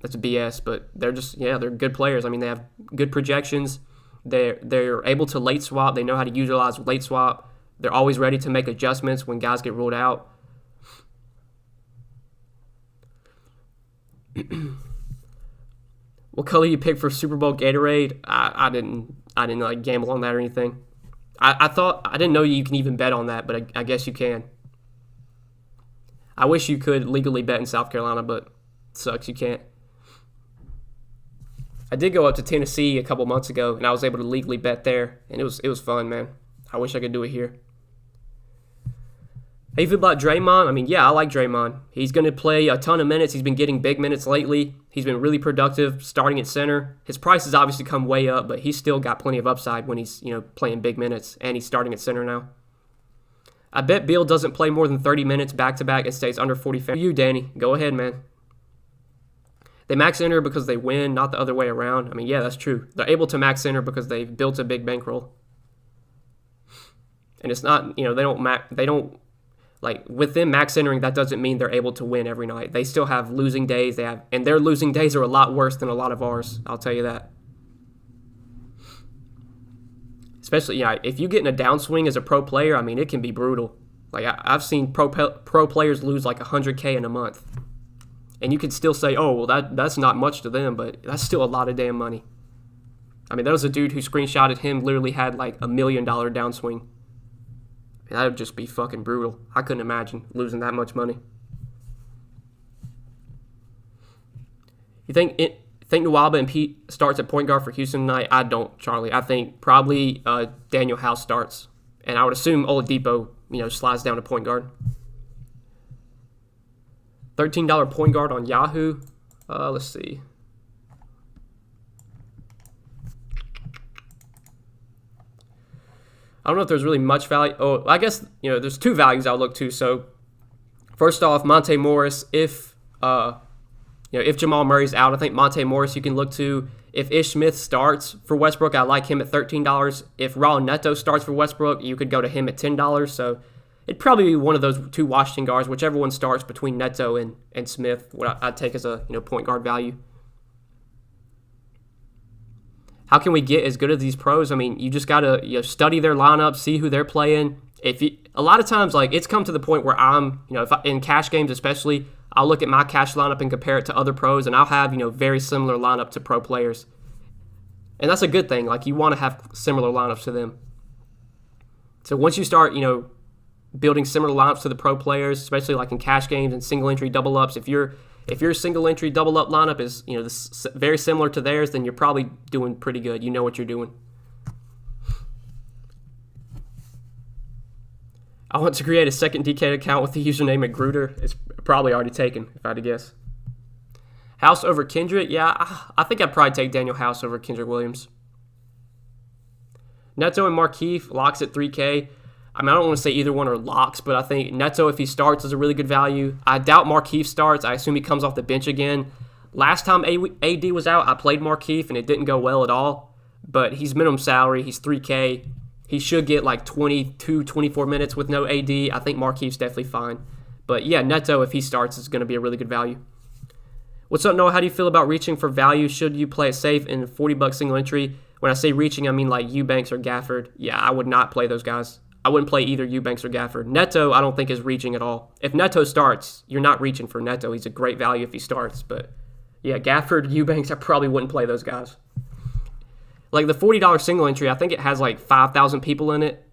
that's BS, but they're just, they're good players. I mean, they have good projections. They're able to late swap. They know how to utilize late swap. They're always ready to make adjustments when guys get ruled out. What color you pick for Super Bowl Gatorade? I didn't gamble on that or anything. I didn't know you can even bet on that, but I guess you can. I wish you could legally bet in South Carolina, but it sucks you can't. I did go up to Tennessee a couple months ago, and I was able to legally bet there, and it was fun, man. I wish I could do it here. How you feel about Draymond? I mean, yeah, I like Draymond. He's going to play a ton of minutes. He's been getting big minutes lately. He's been really productive starting at center. His price has obviously come way up, but he's still got plenty of upside when he's, playing big minutes, and he's starting at center now. I bet Beal doesn't play more than 30 minutes back-to-back and stays under 40. For you, Danny, go ahead, man. They max enter because they win, not the other way around. I mean, yeah, that's true. They're able to max enter because they've built a big bankroll. And it's not, with them max entering, that doesn't mean they're able to win every night. They still have losing days. And their losing days are a lot worse than a lot of ours. I'll tell you that. Especially, if you get in a downswing as a pro player, I mean, it can be brutal. I've seen pro players lose like $100K in a month. And you could still say, oh, well, that's not much to them, but that's still a lot of damn money. I mean, there was a dude who screenshotted him, literally had like $1 million downswing. That would just be fucking brutal. I couldn't imagine losing that much money. You think Nwaba and Pete starts at point guard for Houston tonight? I don't, Charlie. I think probably Daniel House starts. And I would assume Oladipo, slides down to point guard. $13 point guard on Yahoo. Let's see. I don't know if there's really much value. Oh, I guess, there's two values I'll look to. So, first off, Monte Morris. If Jamal Murray's out, I think Monte Morris you can look to. If Ish Smith starts for Westbrook, I like him at $13. If Raul Neto starts for Westbrook, you could go to him at $10. So, it'd probably be one of those two Washington guards, whichever one starts between Neto and Smith, what I'd take as a point guard value. How can we get as good as these pros? I mean, you just got to study their lineup, see who they're playing. A lot of times, it's come to the point where I'm, in cash games especially, I'll look at my cash lineup and compare it to other pros, and I'll have, very similar lineup to pro players. And that's a good thing. You want to have similar lineups to them. So once you start, building similar lineups to the pro players, especially in cash games and single entry double ups, if your single entry double up lineup is very similar to theirs, then you're probably doing pretty good. You know what you're doing. I want to create a second DK account with the username Magruder. It's probably already taken, if I had to guess. House over Kendrick? Yeah, I think I'd probably take Daniel House over Kendrick Williams. Neto and Markieff, locks at 3K. I mean, I don't want to say either one are locks, but I think Neto, if he starts, is a really good value. I doubt Markieff starts. I assume he comes off the bench again. Last time AD was out, I played Markieff, and it didn't go well at all. But he's minimum salary. He's 3K. He should get 22, 24 minutes with no AD. I think Markieff's definitely fine. But, yeah, Neto, if he starts, is going to be a really good value. What's up, Noah? How do you feel about reaching for value? Should you play it safe in $40 single entry? When I say reaching, I mean Eubanks or Gafford. Yeah, I would not play those guys. I wouldn't play either Eubanks or Gafford. Neto, I don't think is reaching at all. If Neto starts, you're not reaching for Neto. He's a great value if he starts. But, yeah, Gafford, Eubanks, I probably wouldn't play those guys. The $40 single entry, I think it has 5,000 people in it.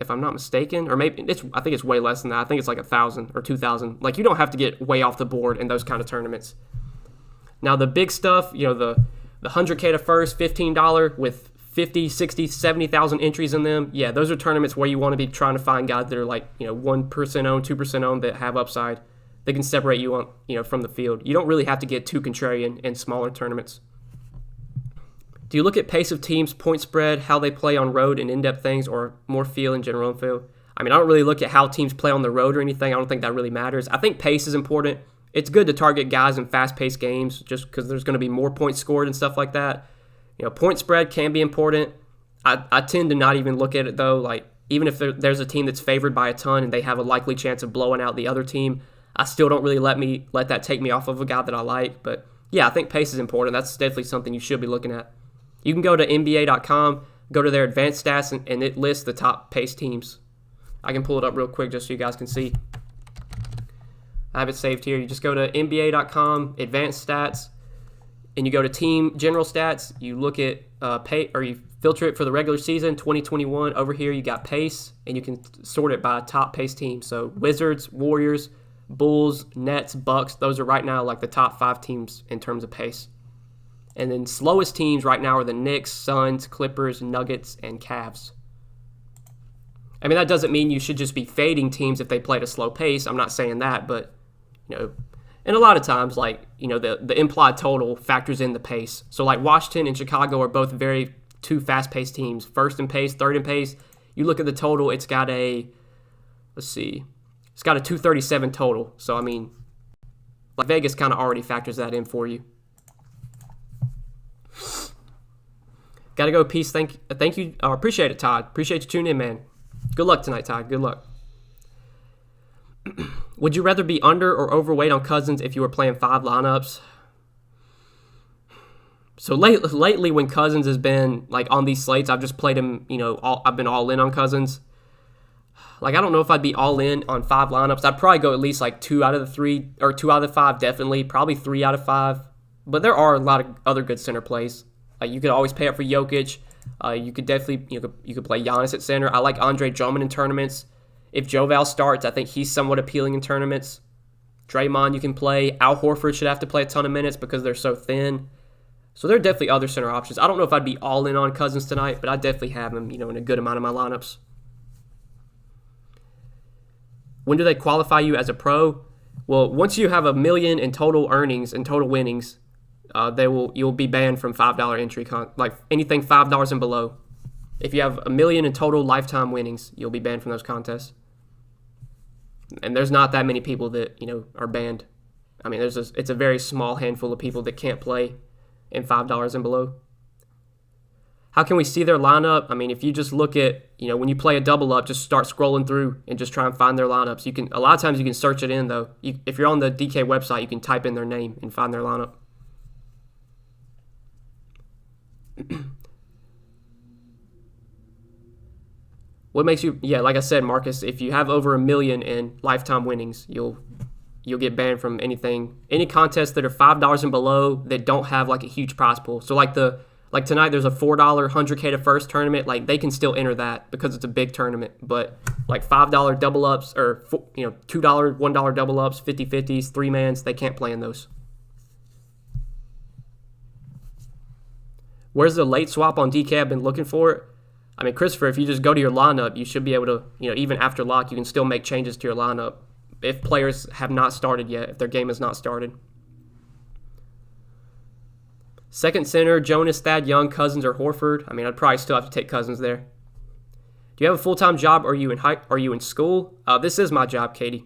if I'm not mistaken, or maybe I think it's way less than that. I think it's like 1,000 or 2,000. Like, you don't have to get way off the board in those kind of tournaments. Now, the big stuff, the 100K to first, $15 with 50, 60, 70,000 entries in them. Yeah, those are tournaments where you want to be trying to find guys that are like, 1% owned, 2% owned that have upside. They can separate you on, from the field. You don't really have to get too contrarian in smaller tournaments. Do you look at pace of teams, point spread, how they play on road and in-depth things, or more feel and general info? I mean, I don't really look at how teams play on the road or anything. I don't think that really matters. I think pace is important. It's good to target guys in fast-paced games just because there's going to be more points scored and stuff like that. Point spread can be important. I tend to not even look at it, though. Like, even if there's a team that's favored by a ton and they have a likely chance of blowing out the other team, I still don't really let that take me off of a guy that I like. But, yeah, I think pace is important. That's definitely something you should be looking at. You can go to NBA.com, go to their advanced stats, and it lists the top pace teams. I can pull it up real quick just so you guys can see. I have it saved here. You just go to NBA.com, advanced stats, and you go to team general stats. You look at you filter it for the regular season, 2021. Over here, you got pace, and you can sort it by top pace teams. So Wizards, Warriors, Bulls, Nets, Bucks. Those are right now like the top 5 teams in terms of pace. And then slowest teams right now are the Knicks, Suns, Clippers, Nuggets, and Cavs. I mean, that doesn't mean you should just be fading teams if they play at a slow pace. I'm not saying that, but, and a lot of times, like, the implied total factors in the pace. So, like, Washington and Chicago are both very two fast-paced teams. First in pace, third in pace. You look at the total, it's got a 237 total. So, I mean, like, Vegas kind of already factors that in for you. Gotta go. Peace. Thank you. Appreciate it, Todd. Appreciate you tuning in, man. Good luck tonight, Todd. Good luck. Would you rather be under or overweight on Cousins if you were playing 5 lineups? So lately, when Cousins has been like on these slates, I've just played him. I've been all in on Cousins. Like, I don't know if I'd be all in on 5 lineups. I'd probably go at least like 2 out of the 3 or 2 out of the 5, definitely. Probably 3 out of 5. But there are a lot of other good center plays. You could always pay up for Jokic. You could definitely you could play Giannis at center. I like Andre Drummond in tournaments. If Joval starts, I think he's somewhat appealing in tournaments. Draymond you can play. Al Horford should have to play a ton of minutes because they're so thin. So there are definitely other center options. I don't know if I'd be all in on Cousins tonight, but I definitely have him in a good amount of my lineups. When do they qualify you as a pro? Well, once you have $1 million in total earnings and total winnings, you'll be banned from $5 entry, like anything $5 and below. If you have $1 million in total lifetime winnings, you'll be banned from those contests. And there's not that many people that are banned. I mean, it's a very small handful of people that can't play in $5 and below. How can we see their lineup? I mean, if you just look at when you play a double up, just start scrolling through and just try and find their lineups. A lot of times you can search it in though. If you're on the DK website, you can type in their name and find their lineup. What makes you? Yeah, like I said, Marcus, if you have over $1 million in lifetime winnings, you'll get banned from any contests that are $5 and below that don't have like a huge prize pool. So like tonight, there's a $4 100K to first tournament. Like, they can still enter that because it's a big tournament. But like $5 double ups or $2 $1 double ups, 50-50s, 3-mans, they can't play in those. Where's the late swap on DK? I've been looking for it. I mean, Christopher, if you just go to your lineup, you should be able to, even after lock, you can still make changes to your lineup if players have not started yet, if their game has not started. Second center, Jonas, Thad Young, Cousins, or Horford. I mean, I'd probably still have to take Cousins there. Do you have a full-time job? Are you in school? This is my job, Katie.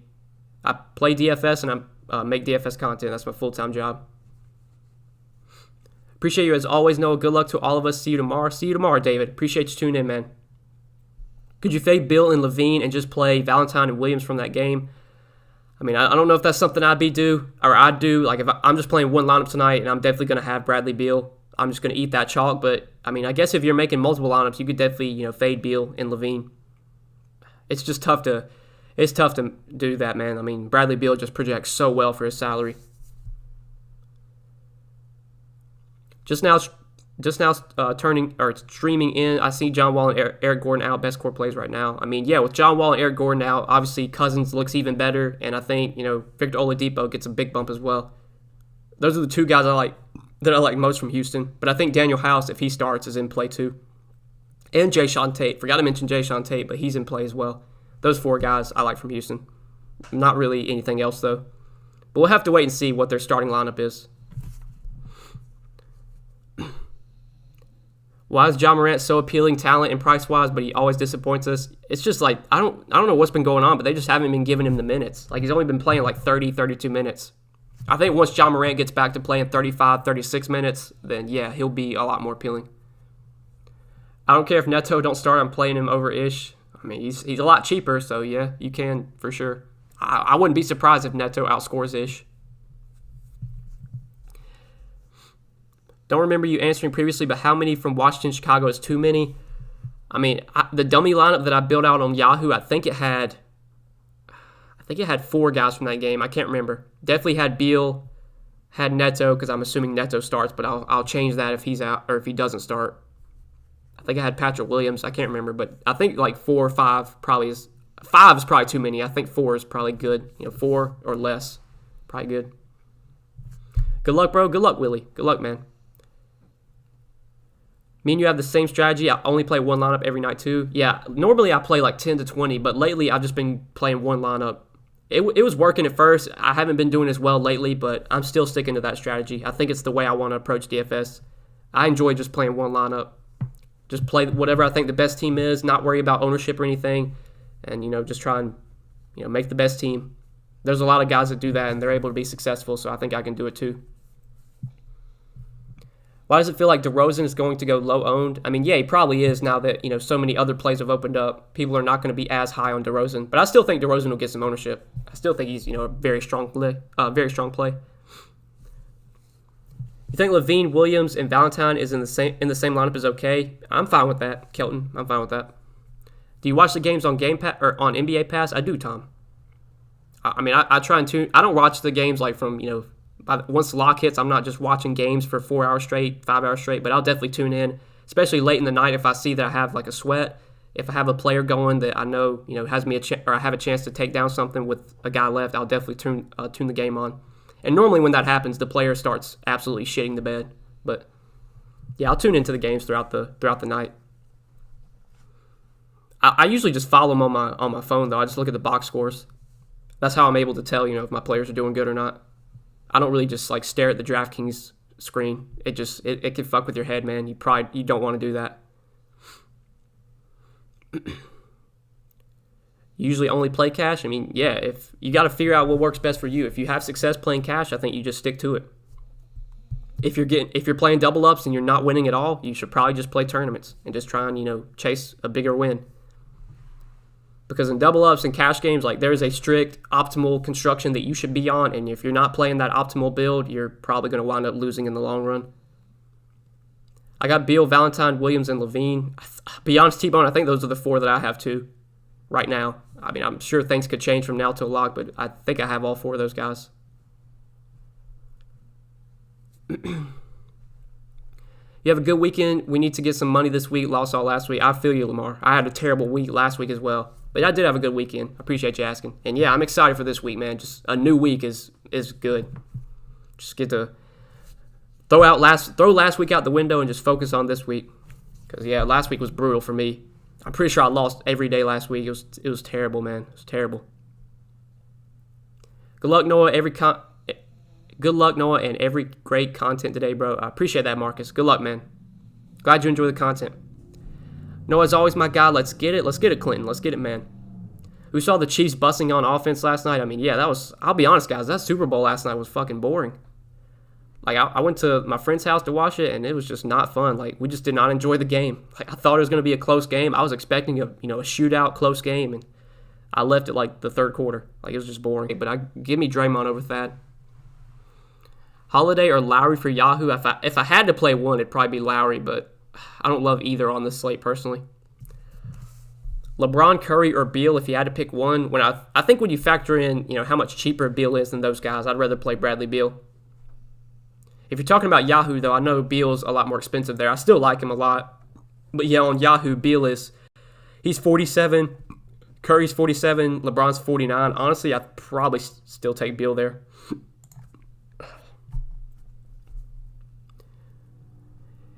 I play DFS and I make DFS content. That's my full-time job. Appreciate you as always, Noah. Good luck to all of us. See you tomorrow. See you tomorrow, David. Appreciate you tuning in, man. Could you fade Bill and Levine and just play Valentine and Williams from that game? I mean, I don't know if that's something I'd do. Like, if I'm just playing one lineup tonight and I'm definitely going to have Bradley Beal, I'm just going to eat that chalk. But, I mean, I guess if you're making multiple lineups, you could definitely, fade Beal and Levine. It's just tough to do that, man. I mean, Bradley Beal just projects so well for his salary. Just now Just now turning or streaming in, I see John Wall and Eric Gordon out, best core plays right now. I mean, yeah, with John Wall and Eric Gordon out, obviously Cousins looks even better, and I think Victor Oladipo gets a big bump as well. Those are the two guys I like most from Houston. But I think Daniel House, if he starts, is in play too. And Jayshawn Tate. Forgot to mention Jayshawn Tate, but he's in play as well. Those four guys I like from Houston. Not really anything else, though. But we'll have to wait and see what their starting lineup is. Why is Ja Morant so appealing talent and price-wise, but he always disappoints us? It's just like, I don't know what's been going on, but they just haven't been giving him the minutes. Like, he's only been playing like 30, 32 minutes. I think once Ja Morant gets back to playing 35, 36 minutes, then yeah, he'll be a lot more appealing. I don't care if Neto don't start, I'm playing him over Ish. I mean, he's a lot cheaper, so yeah, you can for sure. I wouldn't be surprised if Neto outscores Ish. Don't remember you answering previously, but how many from Washington, Chicago is too many? I mean, the dummy lineup that I built out on Yahoo, I think it had 4 guys from that game. I can't remember. Definitely had Beal, had Neto, because I'm assuming Neto starts, but I'll change that if he's out or if he doesn't start. I think I had Patrick Williams. I can't remember, but I think like 4 or 5 probably is. 5 is probably too many. I think 4 is probably good. 4 or less, probably good. Good luck, bro. Good luck, Willie. Good luck, man. Me and you have the same strategy. I only play one lineup every night too. Yeah, normally I play like 10 to 20, but lately I've just been playing one lineup. It was working at first. I haven't been doing as well lately, but I'm still sticking to that strategy. I think it's the way I want to approach DFS. I enjoy just playing one lineup. Just play whatever I think the best team is, not worry about ownership or anything, and just try and make the best team. There's a lot of guys that do that, and they're able to be successful, so I think I can do it too. Why does it feel like DeRozan is going to go low-owned? I mean, yeah, he probably is now that, so many other plays have opened up. People are not going to be as high on DeRozan. But I still think DeRozan will get some ownership. I still think he's, a very strong play. You think Levine, Williams, and Valentine is in the same lineup is okay? I'm fine with that, Kelton. I'm fine with that. Do you watch the games on Game Pass or on NBA Pass? I do, Tom. I mean, I try and tune. I don't watch the games like from, once the lock hits, I'm not just watching games for 4 hours straight, 5 hours straight, but I'll definitely tune in, especially late in the night if I see that I have like a sweat. If I have a player going that I know, has me or I have a chance to take down something with a guy left, I'll definitely tune the game on. And normally when that happens, the player starts absolutely shitting the bed. But yeah, I'll tune into the games throughout the night. I usually just follow them on my phone though. I just look at the box scores. That's how I'm able to tell, if my players are doing good or not. I don't really just like stare at the Draftkings screen. It can fuck with your head, man. You don't want to do that. Usually only play cash. I mean, yeah, if you got to figure out what works best for you. If you have success playing cash, I think you just stick to it. If you're playing double ups and you're not winning at all, you should probably just play tournaments and just try and chase a bigger win. Because in double ups and cash games, like there's a strict optimal construction that you should be on, and if you're not playing that optimal build, you're probably going to wind up losing in the long run. I got Beal, Valentine, Williams, and Levine. Be honest, T-Bone, I think those are the 4 that I have too right now. I mean, I'm sure things could change from now till lock, but I think I have all 4 of those guys. You have a good weekend. We need to get some money this week. Lost all last week. I feel you, Lamar. I had a terrible week last week as well. But I did have a good weekend. I appreciate you asking. And yeah, I'm excited for this week, man. Just a new week is good. Just get to throw last week out the window and just focus on this week. Because yeah, last week was brutal for me. I'm pretty sure I lost every day last week. It was terrible, man. It was terrible. Good luck, Noah. Good luck, Noah, and every great content today, bro. I appreciate that, Marcus. Good luck, man. Glad you enjoy the content. Noah's always my guy. Let's get it. Let's get it, Clinton. Let's get it, man. We saw the Chiefs busting on offense last night. I mean, yeah, I'll be honest, guys, that Super Bowl last night was fucking boring. Like, I went to my friend's house to watch it, and it was just not fun. Like, we just did not enjoy the game. Like, I thought it was going to be a close game. I was expecting a shootout, close game, and I left it like the third quarter. Like, it was just boring. But give me Draymond over that. Holiday or Lowry for Yahoo? If I had to play one, it'd probably be Lowry, but I don't love either on this slate personally. LeBron, Curry, or Beal if you had to pick one. I think when you factor in how much cheaper Beal is than those guys, I'd rather play Bradley Beal. If you're talking about Yahoo, though, I know Beal's a lot more expensive there. I still like him a lot. But yeah, on Yahoo, he's 47, Curry's 47, LeBron's 49. Honestly, I'd probably still take Beal there.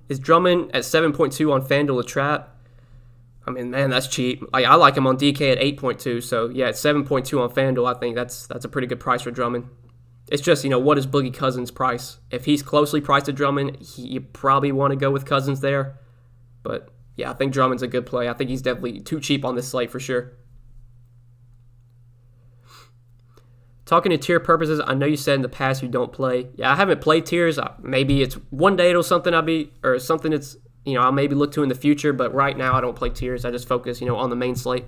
Is Drummond at 7.2 on FanDuel a trap? I mean, man, that's cheap. I like him on DK at 8.2. So yeah, at 7.2 on FanDuel, I think that's a pretty good price for Drummond. It's just, what is Boogie Cousins' price? If he's closely priced to Drummond, you probably want to go with Cousins there. But yeah, I think Drummond's a good play. I think he's definitely too cheap on this slate for sure. Talking to tier purposes, I know you said in the past you don't play. Yeah, I haven't played tiers. Maybe it's one day it'll something something that's, I'll maybe look to in the future, but right now I don't play tiers. I just focus, on the main slate.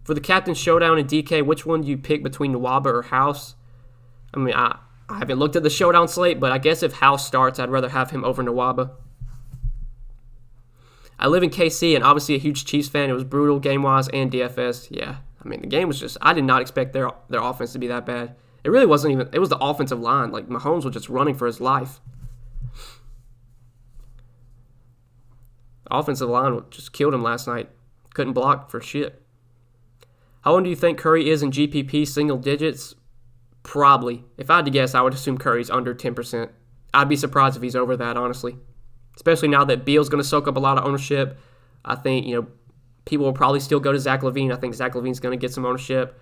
For the Captain Showdown in DK, which one do you pick between Nwaba or House? I mean, I haven't looked at the Showdown slate, but I guess if House starts, I'd rather have him over Nwaba. I live in KC, and obviously a huge Chiefs fan. It was brutal game-wise and DFS. Yeah, I mean, the game was just, I did not expect their offense to be that bad. It really wasn't even, it was the offensive line. Like, Mahomes was just running for his life. The offensive line just killed him last night. Couldn't block for shit. How long do you think Curry is in GPP single digits? Probably. If I had to guess, I would assume Curry's under 10%. I'd be surprised if he's over that, honestly. Especially now that Beal's going to soak up a lot of ownership. I think, people will probably still go to Zach LaVine. I think Zach LaVine's going to get some ownership.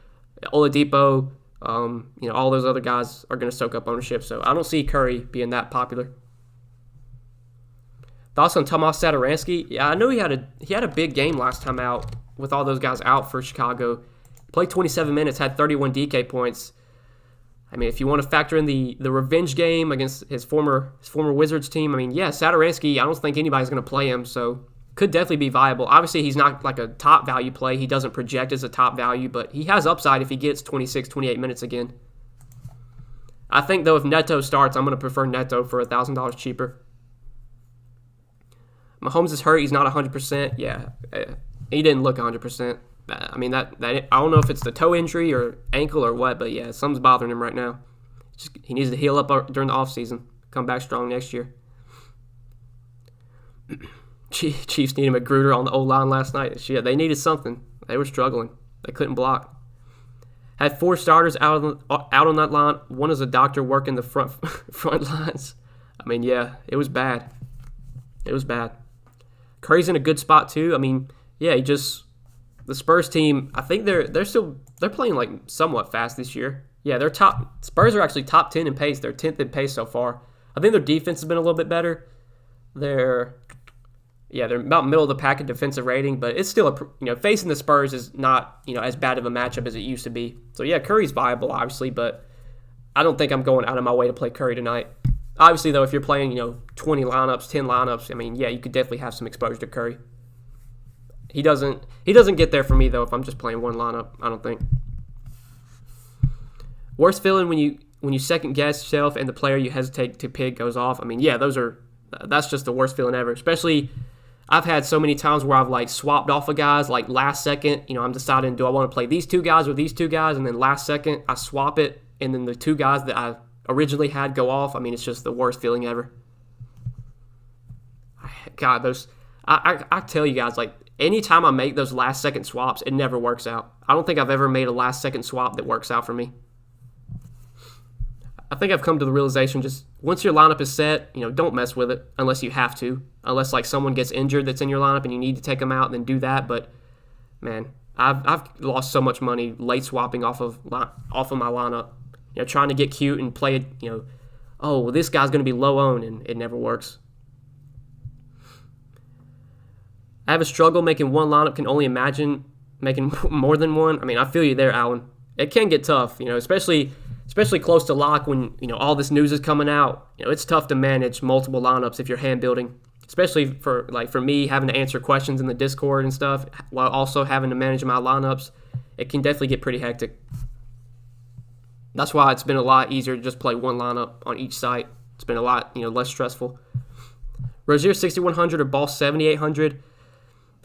Oladipo, all those other guys are going to soak up ownership. So I don't see Curry being that popular. Thoughts on Tomas Satoransky? Yeah, I know he had a big game last time out with all those guys out for Chicago. Played 27 minutes, had 31 DK points. I mean, if you want to factor in the revenge game against his former Wizards team, I mean, yeah, Satoransky, I don't think anybody's going to play him, so could definitely be viable. Obviously, he's not like a top value play. He doesn't project as a top value, but he has upside if he gets 26, 28 minutes again. I think, though, if Neto starts, I'm going to prefer Neto for $1,000 cheaper. Mahomes is hurt. He's not 100%. Yeah, he didn't look 100%. I mean, that I don't know if it's the toe injury or ankle or what, but yeah, something's bothering him right now. He needs to heal up during the offseason, come back strong next year. Chiefs need a Magruder on the O-line last night. Shit, they needed something. They were struggling. They couldn't block. Had 4 starters out on that line. One is a doctor working the front lines. I mean, yeah, it was bad. It was bad. Curry's in a good spot too. I mean, yeah, the Spurs team, I think they're playing like somewhat fast this year. Yeah, Spurs are actually top 10 in pace. They're 10th in pace so far. I think their defense has been a little bit better. They're about middle of the pack in defensive rating, but it's still facing the Spurs is not, as bad of a matchup as it used to be. So yeah, Curry's viable obviously, but I don't think I'm going out of my way to play Curry tonight. Obviously though, if you're playing, 20 lineups, 10 lineups, I mean, yeah, you could definitely have some exposure to Curry. He doesn't get there for me though if I'm just playing one lineup, I don't think. Worst feeling when you second guess yourself and the player you hesitate to pick goes off. I mean, yeah, that's just the worst feeling ever. Especially I've had so many times where I've like swapped off of guys like last second, I'm deciding do I want to play these 2 guys or these 2 guys, and then last second I swap it and then the 2 guys that I originally had go off. I mean, it's just the worst feeling ever. God, I tell you guys, like, anytime I make those last second swaps, it never works out. I don't think I've ever made a last second swap that works out for me. I think I've come to the realization just once your lineup is set, don't mess with it unless you have to. Unless like someone gets injured that's in your lineup and you need to take them out, then do that. But man, I've lost so much money late swapping off of my lineup. Trying to get cute and play it, oh, well, this guy's going to be low owned, and it never works. I have a struggle making one lineup, can only imagine making more than one. I mean, I feel you there, Alan. It can get tough, especially close to lock when, all this news is coming out. It's tough to manage multiple lineups if you're hand building, especially for me having to answer questions in the Discord and stuff while also having to manage my lineups. It can definitely get pretty hectic. That's why it's been a lot easier to just play one lineup on each site. It's been a lot, less stressful. Rozier 6,100 or Ball 7,800.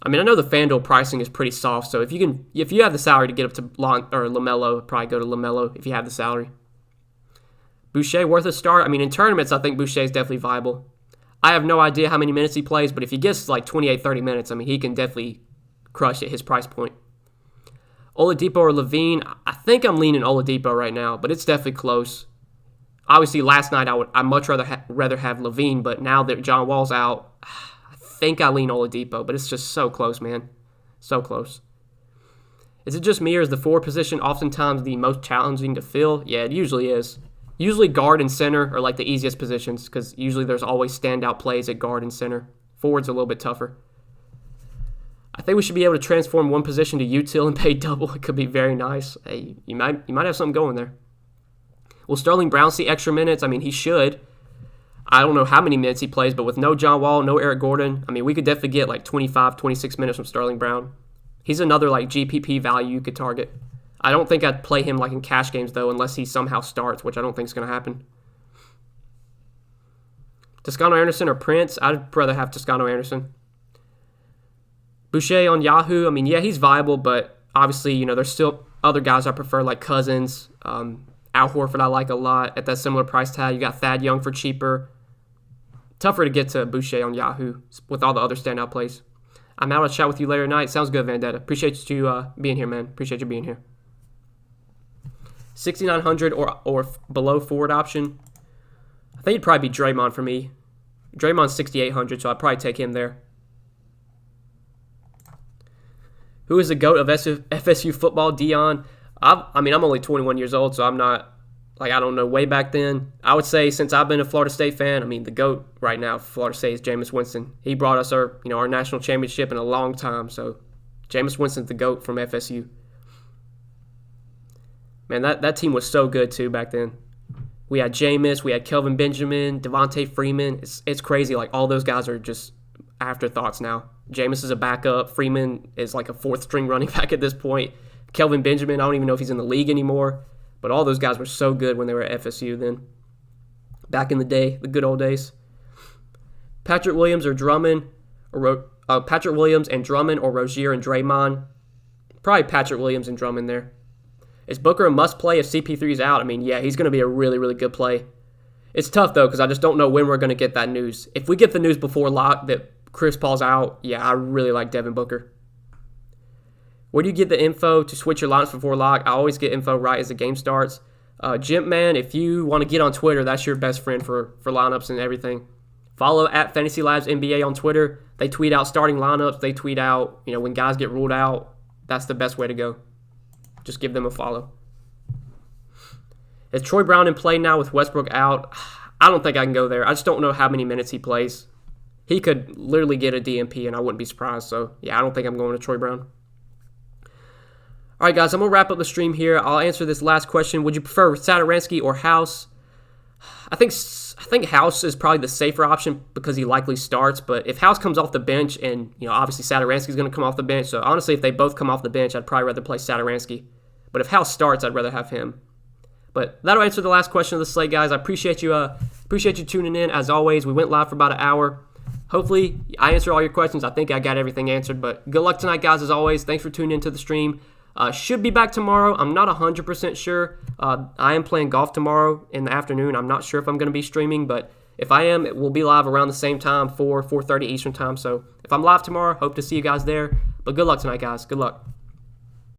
I mean, I know the FanDuel pricing is pretty soft, so if you have the salary to get up to LaMelo, probably go to LaMelo if you have the salary. Boucher worth a start? I mean, in tournaments, I think Boucher is definitely viable. I have no idea how many minutes he plays, but if he gets like 28, 30 minutes, I mean, he can definitely crush at his price point. Oladipo or Levine? I think I'm leaning Oladipo right now, but it's definitely close. Obviously, last night I'd much rather have Levine, but now that John Wall's out, I think I lean Oladipo, but it's just so close, man. So close. Is it just me, or is the forward position oftentimes the most challenging to fill? Yeah, it usually is. Usually guard and center are like the easiest positions because usually there's always standout plays at guard and center. Forward's a little bit tougher. I think we should be able to transform one position to util and pay double. It could be very nice. Hey, you might have something going there. Will Sterling Brown see extra minutes? I mean, he should. I don't know how many minutes he plays, but with no John Wall, no Eric Gordon, I mean, we could definitely get like 25, 26 minutes from Sterling Brown. He's another like GPP value you could target. I don't think I'd play him like in cash games, though, unless he somehow starts, which I don't think is going to happen. Toscano Anderson or Prince? I'd rather have Toscano Anderson. Boucher on Yahoo, I mean, yeah, he's viable, but obviously, you know, there's still other guys I prefer, like Cousins, Al Horford I like a lot at that similar price tag. You got Thad Young for cheaper. Tougher to get to Boucher on Yahoo with all the other standout plays. I'm out. I'll chat with you later tonight. Sounds good, Vendetta. Appreciate you being here, man. Appreciate you being here. 6,900 or below forward option. I think it'd probably be Draymond for me. Draymond's 6,800, so I'd probably take him there. Who is the GOAT of FSU football? Dion. I mean, I'm only 21 years old, so I'm not, like, I don't know, way back then. I would say since I've been a Florida State fan, I mean, the GOAT right now for Florida State is Jameis Winston. He brought us our national championship in a long time, so Jameis Winston's the GOAT from FSU. Man, that team was so good, too, back then. We had Jameis, we had Kelvin Benjamin, Devontae Freeman. It's crazy. Like, all those guys are just afterthoughts now. Jameis is a backup. Freeman is like a fourth-string running back at this point. Kelvin Benjamin, I don't even know if he's in the league anymore. But all those guys were so good when they were at FSU then. Back in the day, the good old days. Patrick Williams or Drummond, Patrick Williams and Drummond or Rozier and Draymond. Probably Patrick Williams and Drummond there. Is Booker a must-play if CP3 is out? I mean, yeah, he's going to be a really, really good play. It's tough, though, because I just don't know when we're going to get that news. If we get the news before lock that Chris Paul's out, yeah, I really like Devin Booker. Where do you get the info to switch your lineups before lock? I always get info right as the game starts. Jimp Man, if you want to get on Twitter, that's your best friend for lineups and everything. Follow at Fantasy Labs NBA on Twitter. They tweet out starting lineups. They tweet out, when guys get ruled out. That's the best way to go. Just give them a follow. Is Troy Brown in play now with Westbrook out? I don't think I can go there. I just don't know how many minutes he plays. He could literally get a DMP, and I wouldn't be surprised. So, yeah, I don't think I'm going to Troy Brown. All right, guys, I'm going to wrap up the stream here. I'll answer this last question. Would you prefer Satoransky or House? I think House is probably the safer option because he likely starts. But if House comes off the bench and, obviously Satoransky is going to come off the bench. So, honestly, if they both come off the bench, I'd probably rather play Satoransky. But if House starts, I'd rather have him. But that'll answer the last question of the slate, guys. I appreciate you tuning in. As always, we went live for about an hour. Hopefully, I answered all your questions. I think I got everything answered. But good luck tonight, guys, as always. Thanks for tuning into the stream. Should be back tomorrow. I'm not 100% sure. I am playing golf tomorrow in the afternoon. I'm not sure if I'm going to be streaming, but if I am, it will be live around the same time, 4:30 Eastern time. So if I'm live tomorrow, hope to see you guys there. But good luck tonight, guys. Good luck.